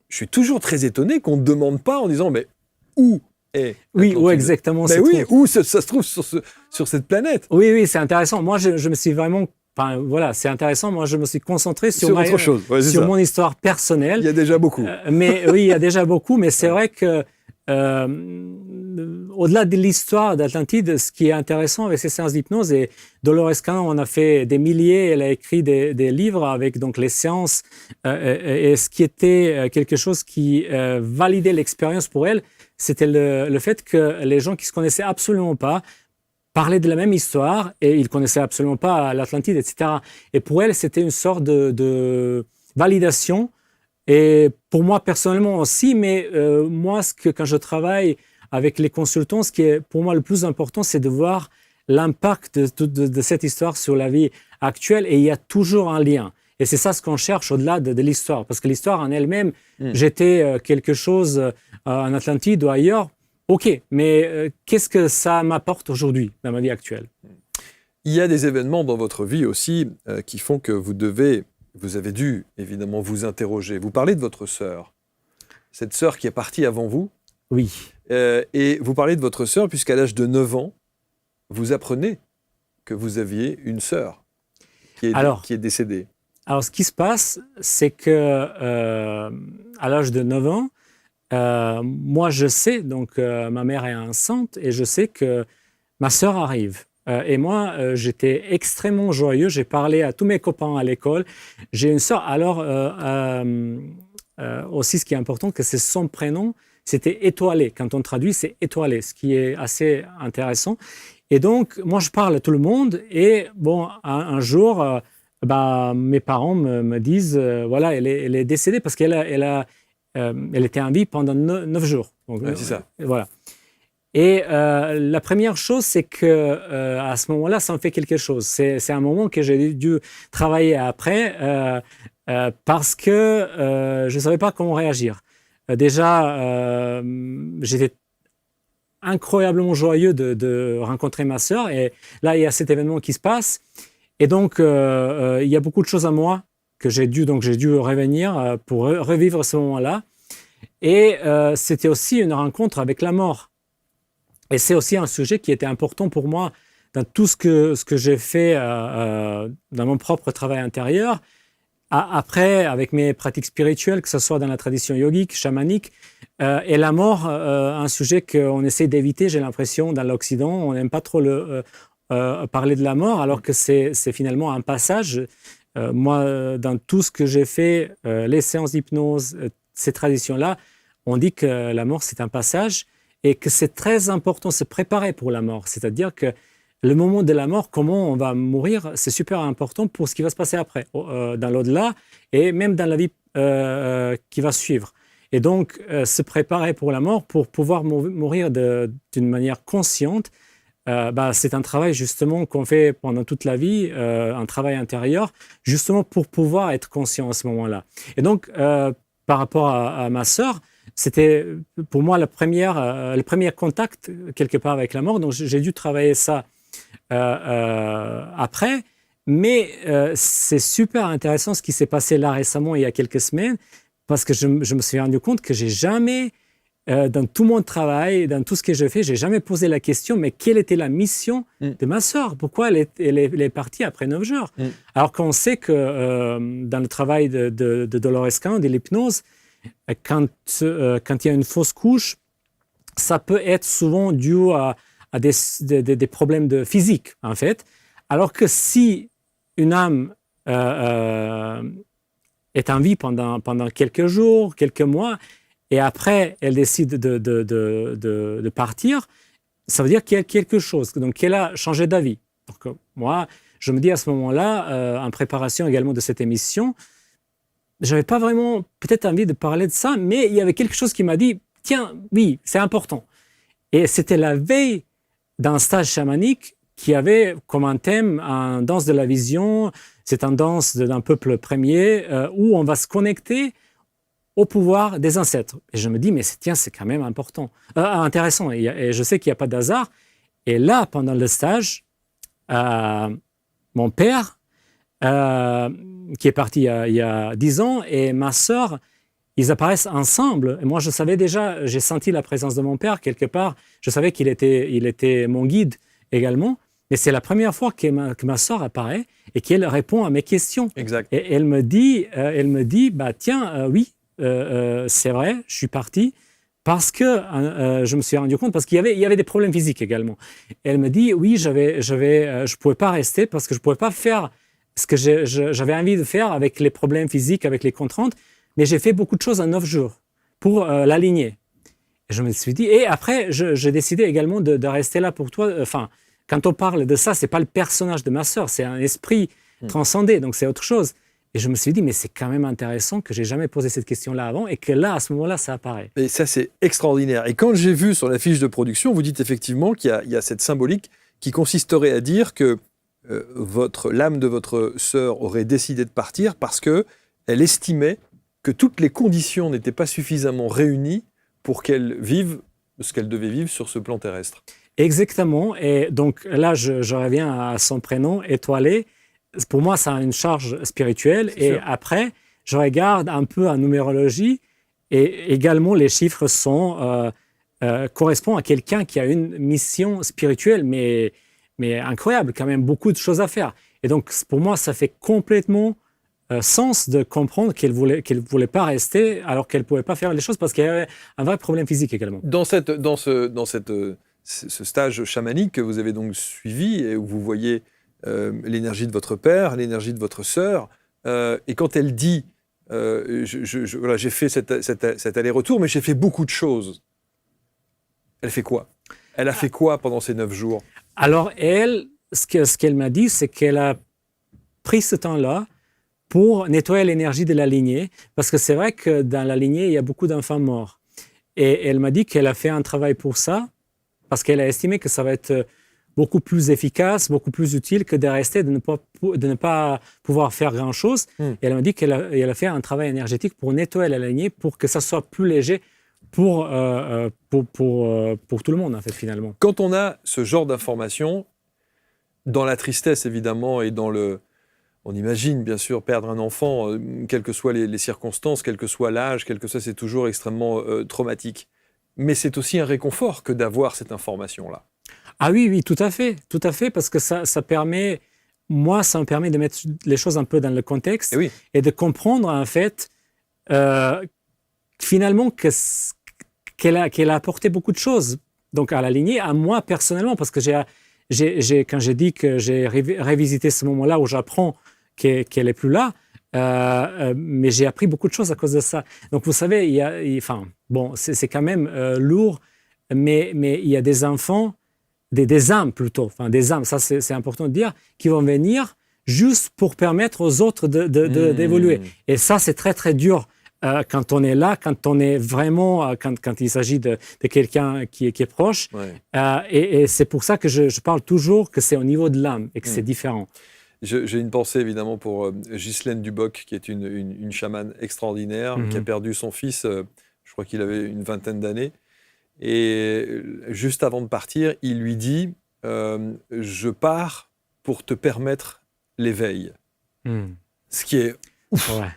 Speaker 3: je suis toujours très étonné qu'on ne demande pas en disant « mais où ?»
Speaker 2: Oui, où exactement
Speaker 3: mais oui, où ça se trouve sur cette planète.
Speaker 2: Oui, c'est intéressant. Moi, je me suis vraiment... Enfin, voilà, c'est intéressant. Moi, je me suis concentré sur
Speaker 3: autre chose. Ouais,
Speaker 2: sur mon histoire personnelle.
Speaker 3: Il y a déjà beaucoup.
Speaker 2: Oui, il y a déjà beaucoup, mais c'est vrai que au-delà de l'histoire d'Atlantide, ce qui est intéressant avec ces séances d'hypnose, et Dolores Cannon en a fait des milliers, elle a écrit des livres avec donc les séances, et ce qui était quelque chose qui validait l'expérience pour elle, c'était le fait que les gens qui se connaissaient absolument pas parlaient de la même histoire et ils connaissaient absolument pas l'Atlantide, etc. Et pour elle, c'était une sorte de validation. Et pour moi, personnellement aussi, mais moi, quand je travaille avec les consultants, ce qui est pour moi le plus important, c'est de voir l'impact de cette histoire sur la vie actuelle. Et il y a toujours un lien. Et c'est ça ce qu'on cherche au-delà de l'histoire. Parce que l'histoire en elle-même, j'étais quelque chose en Atlantide ou ailleurs, ok, mais qu'est-ce que ça m'apporte aujourd'hui dans ma vie actuelle ?
Speaker 3: Il y a des événements dans votre vie aussi qui font que vous avez dû évidemment vous interroger. Vous parlez de votre sœur, cette sœur qui est partie avant vous.
Speaker 2: Oui.
Speaker 3: Et vous parlez de votre sœur puisqu'à l'âge de 9 ans, vous apprenez que vous aviez une sœur qui est décédée.
Speaker 2: Alors, ce qui se passe, c'est que à l'âge de 9 ans, moi, je sais, donc ma mère est enceinte et je sais que ma sœur arrive. Et moi, j'étais extrêmement joyeux. J'ai parlé à tous mes copains à l'école. J'ai une sœur. Alors, aussi, ce qui est important, que c'est son prénom, c'était étoilé. Quand on traduit, c'est étoilé, ce qui est assez intéressant. Et donc, moi, je parle à tout le monde. Et bon, un jour, mes parents me disent, voilà, elle est décédée parce qu'elle était en vie pendant 9 jours. Donc,
Speaker 3: ouais, c'est ça.
Speaker 2: Voilà. Et la première chose, c'est que à ce moment-là, ça me fait quelque chose. C'est un moment que j'ai dû travailler après parce que je ne savais pas comment réagir. Déjà, j'étais incroyablement joyeux de rencontrer ma sœur. Et là, il y a cet événement qui se passe. Et donc, il y a beaucoup de choses à moi que j'ai dû revenir pour revivre ce moment-là. Et c'était aussi une rencontre avec la mort. Et c'est aussi un sujet qui était important pour moi dans tout ce que j'ai fait dans mon propre travail intérieur. Après, avec mes pratiques spirituelles, que ce soit dans la tradition yogique, chamanique, et la mort, un sujet qu'on essaie d'éviter, j'ai l'impression, dans l'Occident. On n'aime pas trop parler de la mort, alors que c'est finalement un passage. Moi, dans tout ce que j'ai fait, les séances d'hypnose, ces traditions-là, on dit que la mort, c'est un passage et que c'est très important de se préparer pour la mort. C'est-à-dire que le moment de la mort, comment on va mourir, c'est super important pour ce qui va se passer après, dans l'au-delà et même dans la vie qui va suivre. Et donc, se préparer pour la mort, pour pouvoir mourir d'une manière consciente, c'est un travail justement qu'on fait pendant toute la vie, un travail intérieur, justement pour pouvoir être conscient à ce moment-là. Et donc, par rapport à ma sœur, c'était pour moi le premier contact quelque part avec la mort. Donc, j'ai dû travailler ça après. Mais c'est super intéressant ce qui s'est passé là récemment, il y a quelques semaines, parce que je me suis rendu compte que j'ai jamais, dans tout mon travail, dans tout ce que je fais, j'ai jamais posé la question, mais quelle était la mission de ma sœur? Pourquoi elle est partie après 9 jours? Alors qu'on sait que dans le travail de Dolores Cannon, de l'hypnose, quand il y a une fausse couche, ça peut être souvent dû à des problèmes physiques, en fait. Alors que si une âme est en vie pendant quelques jours, quelques mois, et après, elle décide de partir, ça veut dire qu'il y a quelque chose, donc qu'elle a changé d'avis. Donc, moi, je me dis à ce moment-là, en préparation également de cette émission, je n'avais pas vraiment peut-être envie de parler de ça, mais il y avait quelque chose qui m'a dit, tiens, oui, c'est important. Et c'était la veille d'un stage chamanique qui avait comme un thème un danse de la vision, c'est un danse d'un peuple premier où on va se connecter au pouvoir des ancêtres. Et je me dis, mais tiens, c'est quand même intéressant. Et je sais qu'il n'y a pas d'hasard. Et là, pendant le stage, mon père, qui est parti il y a 10 ans, et ma sœur, ils apparaissent ensemble. Et moi, je savais déjà, j'ai senti la présence de mon père quelque part. Je savais qu'il était mon guide également. Mais c'est la première fois que ma sœur apparaît et qu'elle répond à mes questions.
Speaker 3: Exact.
Speaker 2: Et elle me dit, bah tiens, oui, c'est vrai, je suis parti parce que je me suis rendu compte, parce qu'il y avait des problèmes physiques également. Et elle me dit, oui, je pouvais pas rester parce que je pouvais pas faire ce que j'avais envie de faire avec les problèmes physiques, avec les contraintes, mais j'ai fait beaucoup de choses en 9 jours pour l'aligner. Et je me suis dit, et après, j'ai décidé également de rester là pour toi. Enfin, quand on parle de ça, c'est pas le personnage de ma sœur, c'est un esprit transcendé, donc c'est autre chose. Et je me suis dit, mais c'est quand même intéressant que j'ai jamais posé cette question-là avant et que là, à ce moment-là, ça apparaît.
Speaker 3: Et ça, c'est extraordinaire. Et quand j'ai vu sur la fiche de production, vous dites effectivement qu'il y a cette symbolique qui consisterait à dire que l'âme de votre sœur aurait décidé de partir parce qu'elle estimait que toutes les conditions n'étaient pas suffisamment réunies pour qu'elle vive ce qu'elle devait vivre sur ce plan terrestre.
Speaker 2: Exactement. Et donc là, je reviens à son prénom, Étoilé. Pour moi, ça a une charge spirituelle.
Speaker 3: C'est
Speaker 2: et
Speaker 3: sûr.
Speaker 2: après, je regarde un peu en numérologie et également les chiffres correspondent à quelqu'un qui a une mission spirituelle, mais incroyable, quand même beaucoup de choses à faire. Et donc, pour moi, ça fait complètement sens de comprendre qu'elle voulait pas rester alors qu'elle pouvait pas faire les choses parce qu'il y avait un vrai problème physique également.
Speaker 3: Dans ce stage chamanique que vous avez donc suivi et où vous voyez l'énergie de votre père, l'énergie de votre sœur, et quand elle dit voilà, j'ai fait cet aller-retour, mais j'ai fait beaucoup de choses. Elle fait quoi? Elle a fait quoi pendant ces 9 jours?
Speaker 2: Alors elle, ce qu'elle m'a dit, c'est qu'elle a pris ce temps-là pour nettoyer l'énergie de la lignée, parce que c'est vrai que dans la lignée, il y a beaucoup d'enfants morts. Et elle m'a dit qu'elle a fait un travail pour ça, parce qu'elle a estimé que ça va être beaucoup plus efficace, beaucoup plus utile que de rester, de ne pas pouvoir faire grand-chose. Et elle m'a dit qu'elle a fait un travail énergétique pour nettoyer la lignée, pour que ça soit plus léger pour tout le monde, en fait, finalement.
Speaker 3: Quand on a ce genre d'informations, dans la tristesse, évidemment, et on imagine, bien sûr, perdre un enfant, quelles que soient les circonstances, quel que soit l'âge, c'est toujours extrêmement traumatique. Mais c'est aussi un réconfort que d'avoir cette information-là.
Speaker 2: Ah oui, tout à fait, parce que ça me permet de mettre les choses un peu dans le contexte et de comprendre, en fait, finalement, qu'elle a apporté beaucoup de choses donc à la lignée, à moi personnellement, parce que quand j'ai dit que j'ai révisité ce moment-là où j'apprends qu'elle est plus là, mais j'ai appris beaucoup de choses à cause de ça. Donc vous savez, c'est quand même lourd, mais il y a des enfants, des âmes plutôt, des âmes, ça c'est important de dire, qui vont venir juste pour permettre aux autres d'évoluer. Et ça, c'est très très dur quand on est là, quand on est vraiment, quand il s'agit de quelqu'un qui est proche. Et c'est pour ça que je parle toujours que c'est au niveau de l'âme et que c'est différent.
Speaker 3: J'ai une pensée évidemment pour Ghislaine Duboc, qui est une chamane extraordinaire, qui a perdu son fils, je crois qu'il avait une 20aine d'années. Et juste avant de partir, il lui dit « Je pars pour te permettre l'éveil.
Speaker 2: Hmm.
Speaker 3: Ce qui est
Speaker 2: Ouais.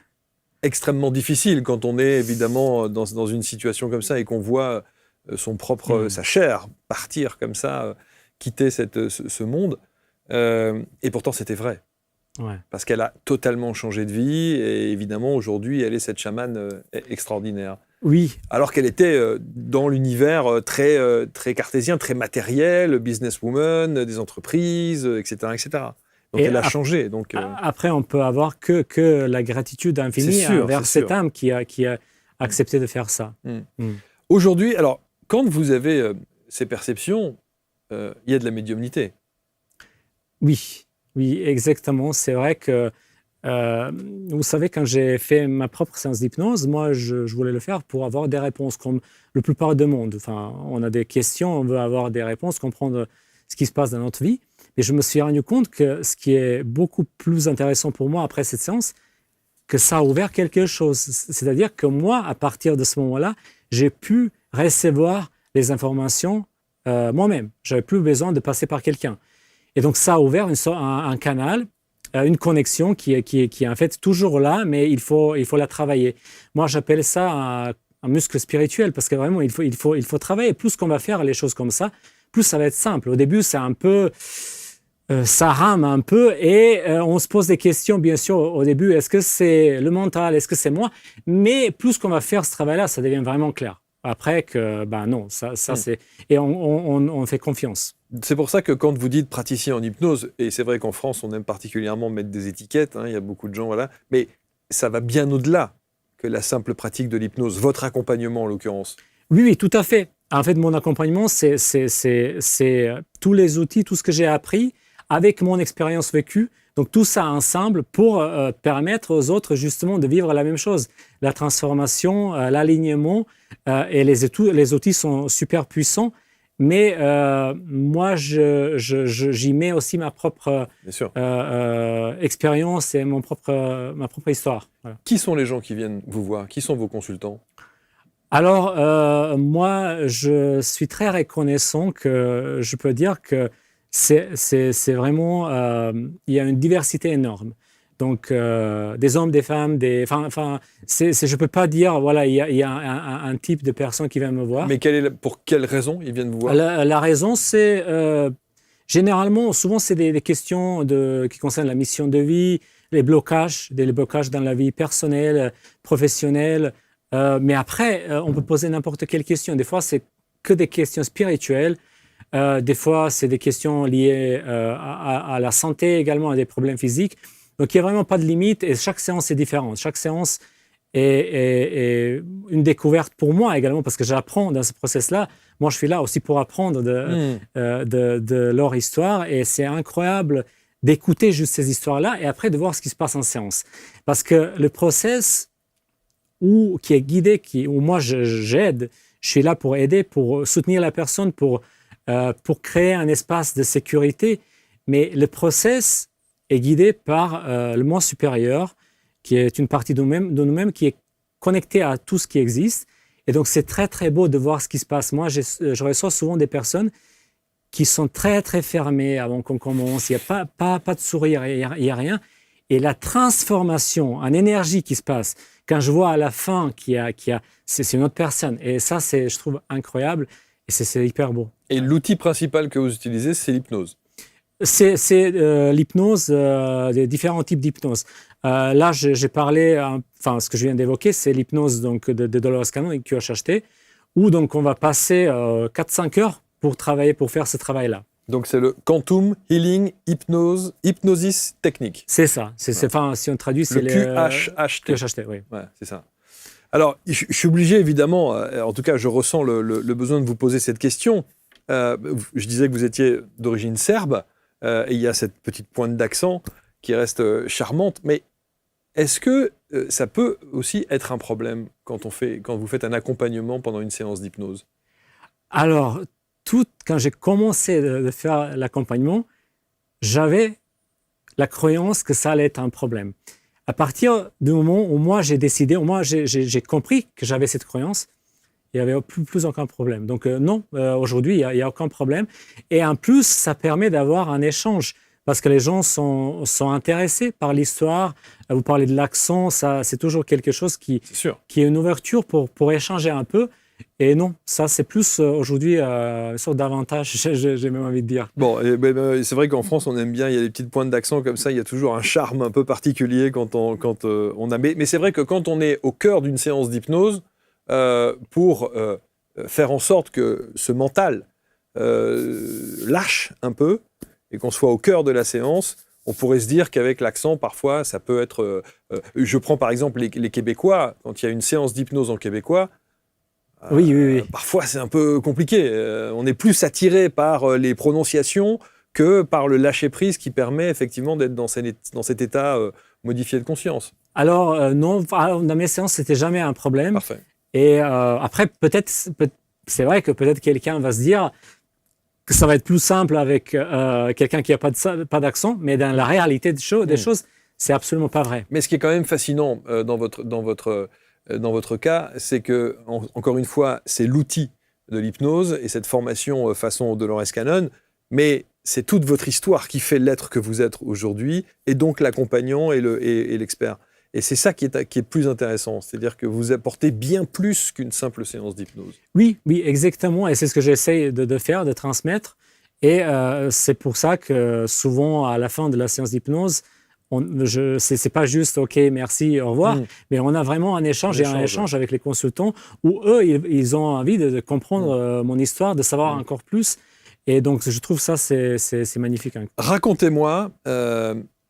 Speaker 3: extrêmement difficile quand on est évidemment dans une situation comme ça et qu'on voit sa chair partir comme ça, quitter ce monde. Et pourtant, c'était vrai.
Speaker 2: Ouais.
Speaker 3: Parce qu'elle a totalement changé de vie et évidemment, aujourd'hui, elle est cette chamane extraordinaire.
Speaker 2: Oui,
Speaker 3: Alors qu'elle était dans l'univers très cartésien, très matériel, businesswoman, des entreprises, etc., etc. Donc
Speaker 2: Et
Speaker 3: elle a changé. Donc,
Speaker 2: après, on peut avoir que la gratitude infinie
Speaker 3: C'est sûr,
Speaker 2: envers
Speaker 3: c'est
Speaker 2: cette
Speaker 3: sûr.
Speaker 2: âme qui a accepté de faire ça.
Speaker 3: Aujourd'hui, alors, quand vous avez ces perceptions, il y a de la médiumnité.
Speaker 2: Oui, oui, exactement. C'est vrai que, vous savez, quand j'ai fait ma propre séance d'hypnose, moi, je voulais le faire pour avoir des réponses, comme la plupart du monde. Enfin, on a des questions, on veut avoir des réponses, comprendre ce qui se passe dans notre vie. Mais je me suis rendu compte que ce qui est beaucoup plus intéressant pour moi après cette séance, que ça a ouvert quelque chose. C'est-à-dire que moi, à partir de ce moment-là, j'ai pu recevoir les informations moi-même. Je n'avais plus besoin de passer par quelqu'un. Et donc, ça a ouvert un canal, une connexion qui est en fait toujours là, mais il faut la travailler. Moi, j'appelle ça un muscle spirituel parce que vraiment, il faut travailler. Plus qu'on va faire les choses comme ça, plus ça va être simple. Au début, c'est un peu... ça rame un peu et on se pose des questions, bien sûr, au début. Est-ce que c'est le mental? Est-ce que c'est moi? Mais plus qu'on va faire ce travail-là, ça devient vraiment clair. Après que, ben non, ça c'est... Et on fait confiance.
Speaker 3: C'est pour ça que quand vous dites praticien en hypnose, et c'est vrai qu'en France, on aime particulièrement mettre des étiquettes, hein, il y a beaucoup de gens, voilà, mais ça va bien au-delà que la simple pratique de l'hypnose, votre accompagnement en l'occurrence.
Speaker 2: Oui, oui, tout à fait. En fait, mon accompagnement, c'est tous les outils, tout ce que j'ai appris avec mon expérience vécue. Donc, tout ça ensemble pour permettre aux autres, justement, de vivre la même chose. La transformation, l'alignement, et les outils sont super puissants. Mais moi, j'y mets aussi ma propre
Speaker 3: Bien sûr.
Speaker 2: expérience et ma propre histoire. Voilà.
Speaker 3: Qui sont les gens qui viennent vous voir? Qui sont vos consultants?
Speaker 2: Alors, moi, je suis très reconnaissant que je peux dire que c'est vraiment... il y a une diversité énorme. Donc, des hommes, des femmes, je ne peux pas dire, voilà, il y a un type de personne qui vient me voir.
Speaker 3: Mais pour quelle raison ils viennent vous voir?
Speaker 2: La raison, c'est généralement, souvent, c'est des questions qui concernent la mission de vie, les blocages dans la vie personnelle, professionnelle. Mais après, on peut poser n'importe quelle question. Des fois, c'est que des questions spirituelles. Des fois, c'est des questions liées à la santé également, à des problèmes physiques. Donc, il n'y a vraiment pas de limite et chaque séance est différente. Chaque séance est une découverte pour moi également parce que j'apprends dans ce process-là. Moi, je suis là aussi pour apprendre de leur histoire et c'est incroyable d'écouter juste ces histoires-là et après de voir ce qui se passe en séance. Parce que le process qui est guidé, où moi j'aide, je suis là pour aider, pour soutenir la personne, pour créer un espace de sécurité. Mais le process est guidé par le moi supérieur, qui est une partie de nous-mêmes qui est connectée à tout ce qui existe. Et donc, c'est très, très beau de voir ce qui se passe. Moi, je reçois souvent des personnes qui sont très, très fermées avant qu'on commence. Il n'y a pas de sourire, il n'y a rien. Et la transformation en énergie qui se passe, quand je vois à la fin c'est une autre personne. Et ça, je trouve incroyable et c'est hyper beau.
Speaker 3: Et l'outil principal que vous utilisez, c'est l'hypnose.
Speaker 2: C'est l'hypnose, des différents types d'hypnose. Là, j'ai parlé, ce que je viens d'évoquer, c'est l'hypnose donc, de Dolores Cannon et QHHT, où donc, on va passer 4-5 heures pour faire ce travail-là.
Speaker 3: Donc, c'est le Quantum Healing Hypnosis Technique.
Speaker 2: C'est ça. Si on traduit, c'est
Speaker 3: le QHHT.
Speaker 2: QHHT, oui.
Speaker 3: Ouais, c'est ça. Alors, je suis obligé, évidemment, en tout cas, je ressens le besoin de vous poser cette question. Je disais que vous étiez d'origine serbe, et il y a cette petite pointe d'accent qui reste charmante, mais est-ce que ça peut aussi être un problème quand vous faites un accompagnement pendant une séance d'hypnose?
Speaker 2: Alors, quand j'ai commencé de faire l'accompagnement, j'avais la croyance que ça allait être un problème. À partir du moment où moi j'ai décidé, j'ai compris que j'avais cette croyance, il n'y avait plus aucun problème. Donc non, aujourd'hui, il n'y a aucun problème. Et en plus, ça permet d'avoir un échange. parce que les gens sont intéressés par l'histoire. Vous parlez de l'accent, ça, c'est toujours quelque chose qui
Speaker 3: C'est sûr.
Speaker 2: est une ouverture pour échanger un peu. Et non, ça, c'est plus aujourd'hui une sorte d'avantage, j'ai même envie de dire.
Speaker 3: Bon, c'est vrai qu'en France, on aime bien, il y a des petites pointes d'accent comme ça, il y a toujours un charme un peu particulier quand on a... Mais c'est vrai que quand on est au cœur d'une séance d'hypnose, pour faire en sorte que ce mental lâche un peu et qu'on soit au cœur de la séance, on pourrait se dire qu'avec l'accent, parfois, ça peut être... je prends par exemple les Québécois, quand il y a une séance d'hypnose en québécois,
Speaker 2: Oui.
Speaker 3: parfois, c'est un peu compliqué. On est plus attiré par les prononciations que par le lâcher-prise qui permet effectivement d'être dans cet état modifié de conscience.
Speaker 2: Alors, non, dans mes séances, c'était jamais un problème.
Speaker 3: Parfait.
Speaker 2: Et après, c'est vrai que peut-être quelqu'un va se dire que ça va être plus simple avec quelqu'un qui n'a pas d'accent, mais dans la réalité des choses, c'est absolument pas vrai.
Speaker 3: Mais ce qui est quand même fascinant dans votre cas, c'est que, encore une fois, c'est l'outil de l'hypnose et cette formation façon Dolores Cannon, mais c'est toute votre histoire qui fait l'être que vous êtes aujourd'hui, et donc l'accompagnant et l'expert. Et c'est ça qui est plus intéressant, c'est-à-dire que vous apportez bien plus qu'une simple séance d'hypnose.
Speaker 2: Oui, exactement, et c'est ce que j'essaie de faire, de transmettre. Et c'est pour ça que souvent, à la fin de la séance d'hypnose, c'est pas juste OK, merci, au revoir, mais on a vraiment un échange avec les consultants où eux, ils ont envie de comprendre mon histoire, de savoir encore plus. Et donc, je trouve ça, c'est magnifique.
Speaker 3: Racontez-moi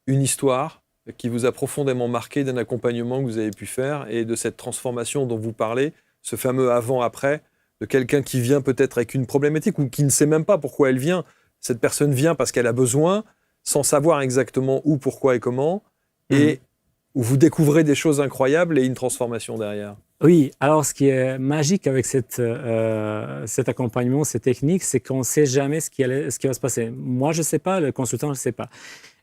Speaker 3: une histoire qui vous a profondément marqué d'un accompagnement que vous avez pu faire et de cette transformation dont vous parlez, ce fameux avant-après, de quelqu'un qui vient peut-être avec une problématique ou qui ne sait même pas pourquoi elle vient. Cette personne vient parce qu'elle a besoin, sans savoir exactement où, pourquoi et comment, et où vous découvrez des choses incroyables et une transformation derrière.
Speaker 2: Oui, alors ce qui est magique avec cet accompagnement, ces techniques, c'est qu'on ne sait jamais ce qui va se passer. Moi, je ne sais pas, le consultant ne sait pas.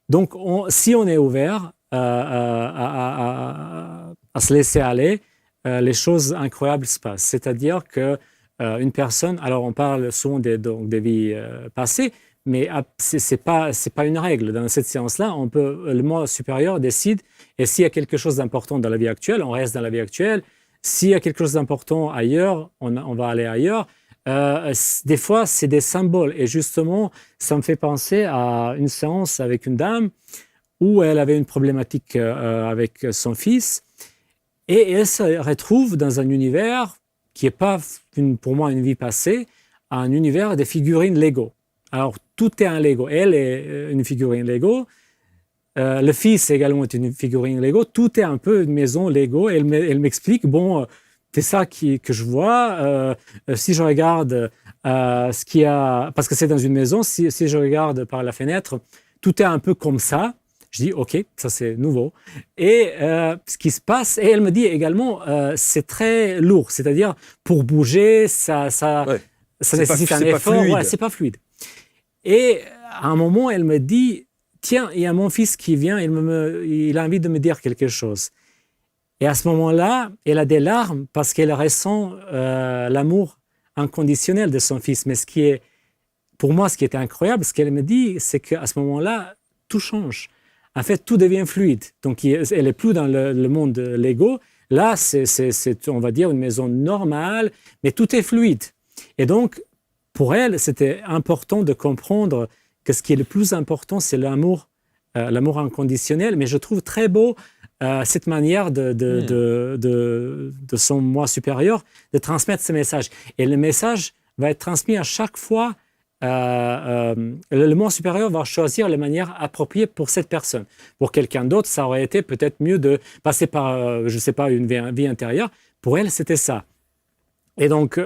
Speaker 2: Donc, si on est ouvert à se laisser aller, les choses incroyables se passent. C'est-à-dire qu'une personne, alors on parle souvent des vies passées, mais c'est pas une règle. Dans cette séance-là, le moi supérieur décide, et s'il y a quelque chose d'important dans la vie actuelle, on reste dans la vie actuelle. S'il y a quelque chose d'important ailleurs, on va aller ailleurs. Des fois, c'est des symboles. Et justement, ça me fait penser à une séance avec une dame où elle avait une problématique avec son fils. Et elle se retrouve dans un univers qui n'est pas, pour moi, une vie passée, un univers des figurines Lego. Alors, tout est un Lego. Elle est une figurine Lego. Le fils également est une figurine Lego. Tout est un peu une maison Lego. Elle m'explique, c'est ça que je vois. Si je regarde ce qu'il y a, parce que c'est dans une maison, si je regarde par la fenêtre, tout est un peu comme ça. Je dis, OK, ça c'est nouveau. Et ce qui se passe, et elle me dit également, c'est très lourd. C'est-à-dire, pour bouger, ça nécessite un effort. Voilà, c'est pas fluide. Et à un moment, elle me dit, tiens, il y a mon fils qui vient, il a envie de me dire quelque chose. Et à ce moment-là, elle a des larmes parce qu'elle ressent l'amour inconditionnel de son fils. Mais pour moi, ce qui était incroyable, ce qu'elle me dit, c'est qu'à ce moment-là, tout change. En fait, tout devient fluide. Donc, elle n'est plus dans le monde Lego. Là, c'est, on va dire, une maison normale, mais tout est fluide. Et donc, pour elle, c'était important de comprendre que ce qui est le plus important, c'est l'amour inconditionnel. Mais je trouve très beau cette manière de son moi supérieur de transmettre ce message. Et le message va être transmis à chaque fois. Le moi supérieur va choisir les manières appropriées pour cette personne. Pour quelqu'un d'autre, ça aurait été peut-être mieux de passer par, je ne sais pas, une vie intérieure. Pour elle, c'était ça. Et donc,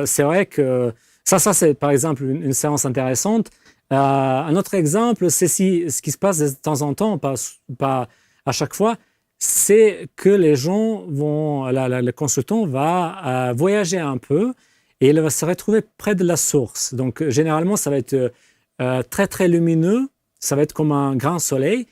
Speaker 2: c'est vrai que ça c'est par exemple une séance intéressante. Un autre exemple, c'est ce qui se passe de temps en temps, pas à chaque fois, c'est que les gens le consultant va voyager un peu et il va se retrouver près de la source. Donc, généralement, ça va être très, très lumineux. Ça va être comme un grand soleil.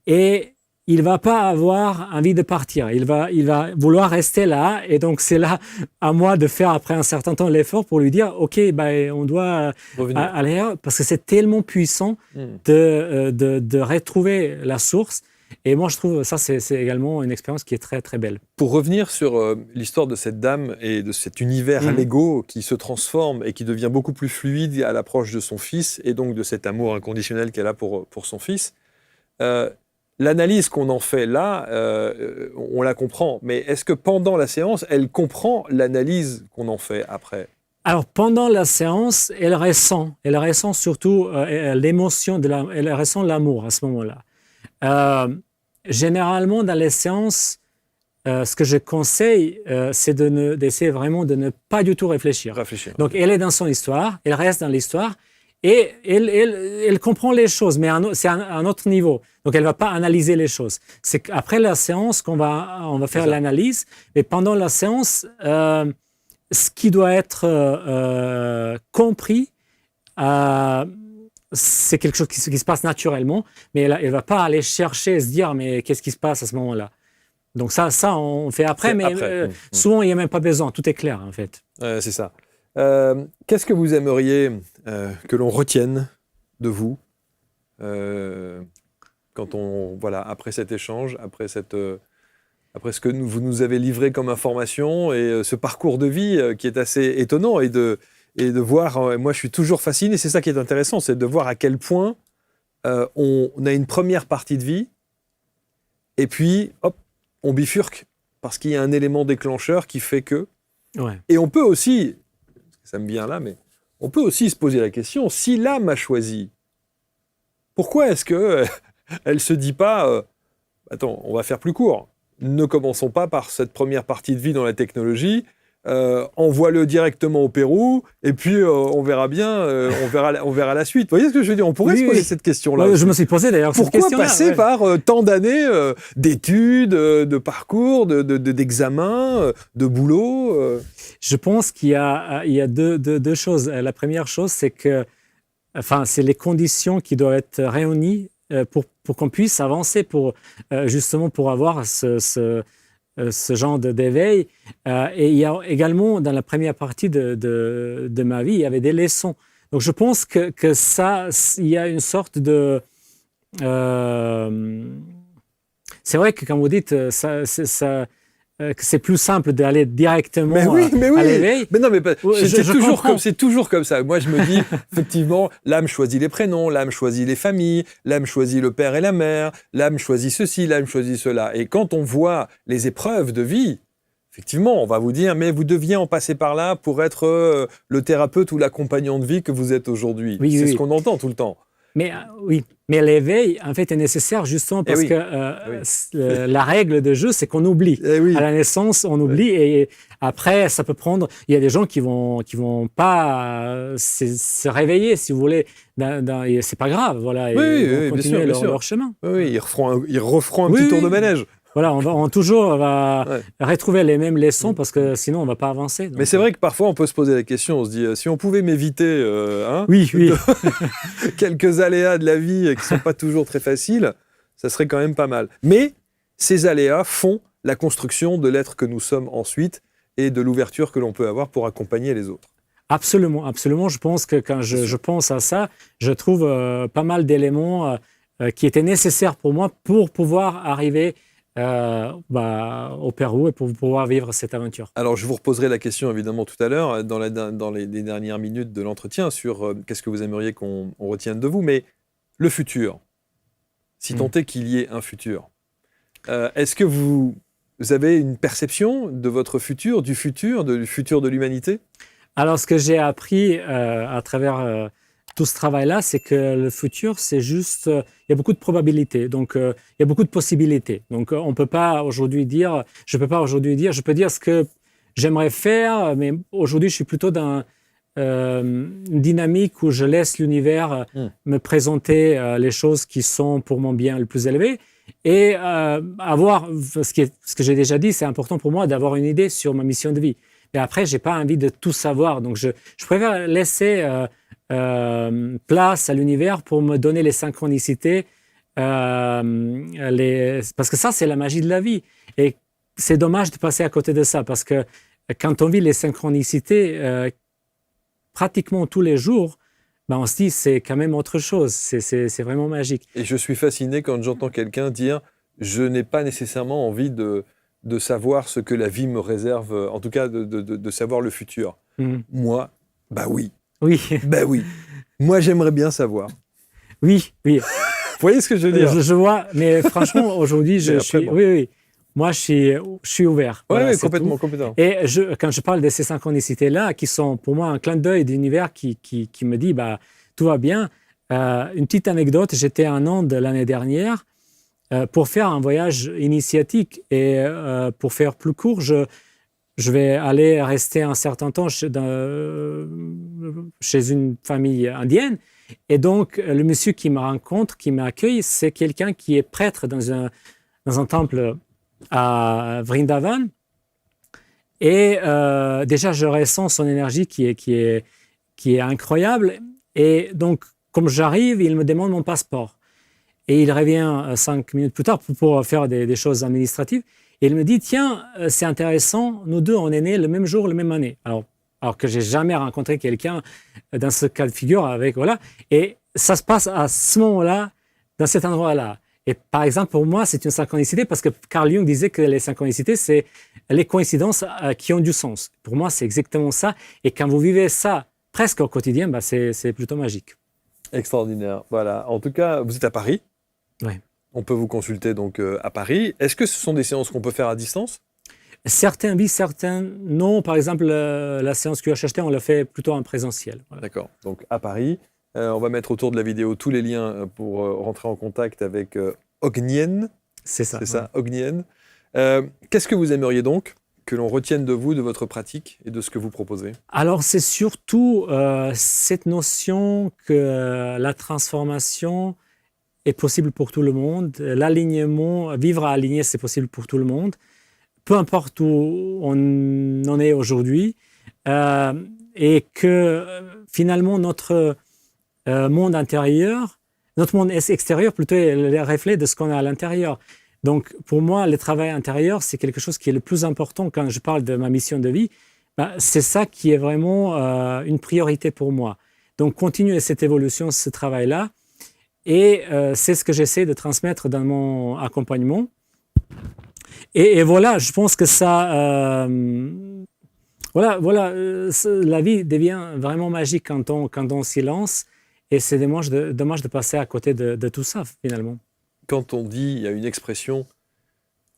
Speaker 2: Et il va pas avoir envie de partir. Il va vouloir rester là. Et donc, c'est là à moi de faire, après un certain temps, l'effort pour lui dire, OK, on doit aller là, parce que c'est tellement puissant de retrouver la source. Et moi, je trouve ça, c'est également une expérience qui est très, très belle.
Speaker 3: Pour revenir sur l'histoire de cette dame et de cet univers Lego qui se transforme et qui devient beaucoup plus fluide à l'approche de son fils et donc de cet amour inconditionnel qu'elle a pour son fils, l'analyse qu'on en fait là, on la comprend. Mais est-ce que pendant la séance, elle comprend l'analyse qu'on en fait après ?
Speaker 2: Alors, pendant la séance, elle ressent surtout l'émotion, elle ressent l'amour à ce moment-là. Généralement, dans les séances, ce que je conseille, c'est d'essayer vraiment de ne pas du tout réfléchir. Donc, elle est dans son histoire, elle reste dans l'histoire, et elle comprend les choses, mais c'est un autre niveau. Donc, elle ne va pas analyser les choses. C'est qu'après la séance qu'on va faire l'analyse, mais pendant la séance, ce qui doit être compris, c'est quelque chose qui se passe naturellement, mais elle ne va pas aller chercher et se dire mais qu'est-ce qui se passe à ce moment-là. Donc ça on fait après, mais souvent il n'y a même pas besoin, tout est clair en fait.
Speaker 3: C'est ça. Qu'est-ce que vous aimeriez que l'on retienne de vous quand après cet échange, après ce que vous nous avez livré comme information et ce parcours de vie qui est assez étonnant et de voir, moi je suis toujours fasciné, c'est ça qui est intéressant, c'est de voir à quel point on a une première partie de vie et puis hop, on bifurque parce qu'il y a un élément déclencheur qui fait que... Ouais. Et on peut aussi, ça me vient là, mais on peut aussi se poser la question, si l'âme a choisi, pourquoi est-ce qu'elle ne se dit pas, attends, on va faire plus court, ne commençons pas par cette première partie de vie dans la technologie, envoie-le directement au Pérou et puis on verra bien, on verra la suite. Vous voyez ce que je veux dire ? On pourrait se poser cette question-là.
Speaker 2: Ouais, je me suis posé d'ailleurs cette question-là.
Speaker 3: Pourquoi passer par tant d'années d'études, de parcours, d'examens, de boulot
Speaker 2: Je pense qu'il y a deux choses. La première chose, c'est que, c'est les conditions qui doivent être réunies pour qu'on puisse avancer, justement pour avoir ce genre d'éveil. Et il y a également, dans la première partie de ma vie, il y avait des leçons. Donc je pense que ça, il y a une sorte de... c'est vrai que, comme vous dites, que c'est plus simple d'aller directement à l'éveil.
Speaker 3: Mais non, mais c'est toujours comme ça. Moi, je me dis, effectivement, l'âme choisit les prénoms, l'âme choisit les familles, l'âme choisit le père et la mère, l'âme choisit ceci, l'âme choisit cela. Et quand on voit les épreuves de vie, effectivement, on va vous dire, mais vous deviez en passer par là pour être le thérapeute ou l'accompagnant de vie que vous êtes aujourd'hui. C'est ce qu'on entend tout le temps.
Speaker 2: Mais l'éveil, en fait, est nécessaire justement parce que la règle de jeu, c'est qu'on oublie. À la naissance, on oublie et après, ça peut prendre... Il y a des gens qui vont pas se réveiller, si vous voulez. C'est pas grave, voilà. Ils vont continuer leur chemin.
Speaker 3: Ils referont un petit tour de manège.
Speaker 2: Voilà, on va retrouver les mêmes leçons parce que sinon, on ne va pas avancer. Donc.
Speaker 3: Mais c'est vrai que parfois, on peut se poser la question, on se dit, si on pouvait m'éviter quelques aléas de la vie qui ne sont pas toujours très faciles, ça serait quand même pas mal. Mais ces aléas font la construction de l'être que nous sommes ensuite et de l'ouverture que l'on peut avoir pour accompagner les autres.
Speaker 2: Absolument, absolument. Je pense que quand je pense à ça, je trouve pas mal d'éléments qui étaient nécessaires pour moi pour pouvoir arriver au Pérou et pour pouvoir vivre cette aventure.
Speaker 3: Alors, je vous reposerai la question évidemment tout à l'heure dans les dernières minutes de l'entretien sur qu'est-ce que vous aimeriez qu'on retienne de vous, mais le futur, si tant est qu'il y ait un futur, est-ce que vous avez une perception de votre futur, du futur de l'humanité ?
Speaker 2: Alors, ce que j'ai appris à travers tout ce travail-là, c'est que le futur, c'est juste... il y a beaucoup de probabilités, donc il y a beaucoup de possibilités. Donc, on peut pas aujourd'hui dire... Je peux dire ce que j'aimerais faire, mais aujourd'hui, je suis plutôt dans une dynamique où je laisse l'univers me présenter les choses qui sont pour mon bien le plus élevé. Et avoir... Ce que j'ai déjà dit, c'est important pour moi d'avoir une idée sur ma mission de vie. Mais après, j'ai pas envie de tout savoir. Donc, je préfère laisser... place à l'univers pour me donner les synchronicités parce que ça, c'est la magie de la vie. Et c'est dommage de passer à côté de ça, parce que quand on vit les synchronicités pratiquement tous les jours, ben on se dit c'est quand même autre chose, c'est vraiment magique.
Speaker 3: Et je suis fasciné quand j'entends quelqu'un dire « je n'ai pas nécessairement envie de savoir ce que la vie me réserve, en tout cas de savoir le futur. Moi, bah oui.
Speaker 2: Oui.
Speaker 3: Bah oui. Moi, j'aimerais bien savoir. »
Speaker 2: Oui, oui.
Speaker 3: Vous voyez ce que je veux dire?
Speaker 2: Je vois, mais franchement, aujourd'hui, je suis...
Speaker 3: bon.
Speaker 2: Oui, oui. Moi, je suis ouvert.
Speaker 3: Oui,
Speaker 2: Voilà,
Speaker 3: complètement, complètement.
Speaker 2: Et quand je parle de ces synchronicités-là, qui sont pour moi un clin d'œil d'univers qui me dit, bah, tout va bien. Une petite anecdote, j'étais en Inde l'année dernière pour faire un voyage initiatique. Et pour faire plus court, je vais aller rester un certain temps chez une famille indienne. Et donc, le monsieur qui me rencontre, qui m'accueille, c'est quelqu'un qui est prêtre dans un temple à Vrindavan. Et déjà, je ressens son énergie qui est incroyable. Et donc, comme j'arrive, il me demande mon passeport. Et il revient 5 minutes plus tard pour faire des choses administratives. Et il me dit, tiens, c'est intéressant, nous deux, on est nés le même jour, la même année. Alors que j'ai jamais rencontré quelqu'un dans ce cas de figure avec, voilà. Et ça se passe à ce moment-là, dans cet endroit-là. Et par exemple, pour moi, c'est une synchronicité parce que Carl Jung disait que les synchronicités, c'est les coïncidences qui ont du sens. Pour moi, c'est exactement ça. Et quand vous vivez ça presque au quotidien, bah, c'est plutôt magique.
Speaker 3: Extraordinaire. Voilà. En tout cas, vous êtes à Paris.
Speaker 2: Oui.
Speaker 3: On peut vous consulter donc à Paris. Est-ce que ce sont des séances qu'on peut faire à distance?
Speaker 2: Certains oui, certains non. Par exemple, la séance QHHT, on l'a fait plutôt en présentiel. Voilà.
Speaker 3: D'accord. Donc à Paris. On va mettre autour de la vidéo tous les liens pour rentrer en contact avec Ognien.
Speaker 2: C'est ça.
Speaker 3: C'est ça, Ognien. Qu'est-ce que vous aimeriez donc que l'on retienne de vous, de votre pratique et de ce que vous proposez?
Speaker 2: Alors, c'est surtout cette notion que la transformation est possible pour tout le monde. L'alignement, vivre aligné, c'est possible pour tout le monde. Peu importe où on en est aujourd'hui. Et que finalement, notre monde intérieur, notre monde extérieur plutôt est le reflet de ce qu'on a à l'intérieur. Donc, pour moi, le travail intérieur, c'est quelque chose qui est le plus important quand je parle de ma mission de vie. Ben, c'est ça qui est vraiment une priorité pour moi. Donc, continuer cette évolution, ce travail-là. Et c'est ce que j'essaie de transmettre dans mon accompagnement. Et voilà, je pense que ça... la vie devient vraiment magique quand on s'y lance. Et c'est dommage de passer à côté de tout ça, finalement.
Speaker 3: Quand on dit, il y a une expression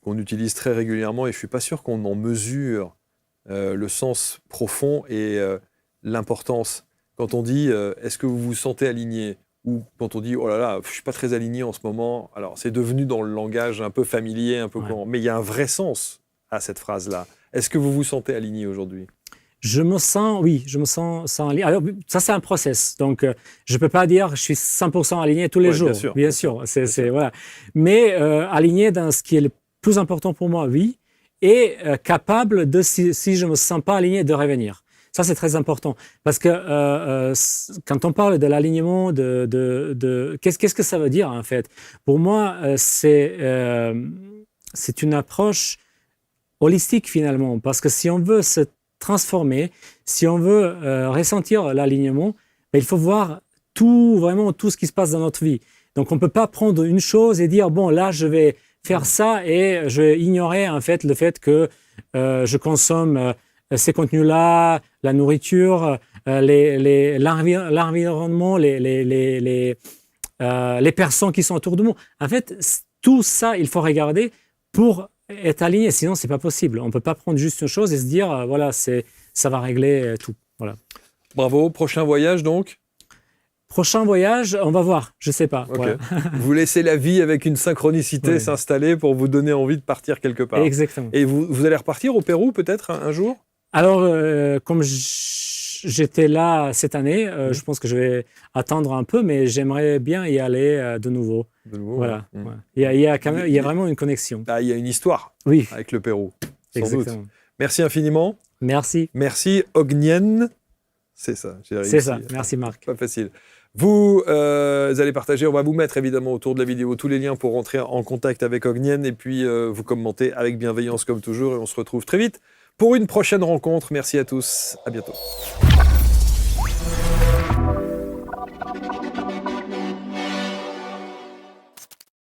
Speaker 3: qu'on utilise très régulièrement, et je ne suis pas sûr qu'on en mesure le sens profond et l'importance. Quand on dit, est-ce que vous vous sentez aligné? Ou quand on dit, oh là là, je ne suis pas très aligné en ce moment. Alors, c'est devenu dans le langage un peu familier, un peu courant. Mais il y a un vrai sens à cette phrase-là. Est-ce que vous vous sentez aligné aujourd'hui?
Speaker 2: Je me sens aligné. Alors, ça, c'est un process. Donc, je ne peux pas dire que je suis 100% aligné tous les jours. Bien sûr. Voilà. Mais aligné dans ce qui est le plus important pour moi, oui. Et capable de, si je ne me sens pas aligné, de revenir. Ça, c'est très important. Parce que quand on parle de l'alignement, qu'est-ce que ça veut dire, en fait? Pour moi, c'est une approche holistique, finalement. Parce que si on veut se transformer, si on veut ressentir l'alignement, ben, il faut voir vraiment tout ce qui se passe dans notre vie. Donc, on ne peut pas prendre une chose et dire, bon, là, je vais faire ça et je vais ignorer, en fait, le fait que je consomme ces contenus-là, la nourriture, l'environnement, les personnes qui sont autour de moi. En fait, tout ça, il faut regarder pour être aligné, sinon c'est pas possible. On peut pas prendre juste une chose et se dire voilà, ça va régler tout. Voilà.
Speaker 3: Bravo. Prochain voyage donc?
Speaker 2: Prochain voyage, on va voir. Je sais pas.
Speaker 3: Okay.
Speaker 2: Voilà.
Speaker 3: Vous laissez la vie avec une synchronicité s'installer pour vous donner envie de partir quelque part.
Speaker 2: Exactement.
Speaker 3: Et vous allez repartir au Pérou peut-être un jour?
Speaker 2: Alors, comme j'étais là cette année, je pense que je vais attendre un peu, mais j'aimerais bien y aller de nouveau. Voilà. Ouais. Il y a vraiment une connexion.
Speaker 3: Ah, il y a une histoire avec le Pérou, sans
Speaker 2: Exactement.
Speaker 3: doute. Merci infiniment.
Speaker 2: Merci.
Speaker 3: Merci Ognien. C'est ça, j'ai réussi.
Speaker 2: C'est ça. Merci Marc.
Speaker 3: Pas facile. Vous allez partager, on va vous mettre évidemment autour de la vidéo tous les liens pour rentrer en contact avec Ognjen et puis vous commentez avec bienveillance comme toujours et on se retrouve très vite pour une prochaine rencontre. Merci à tous, à bientôt.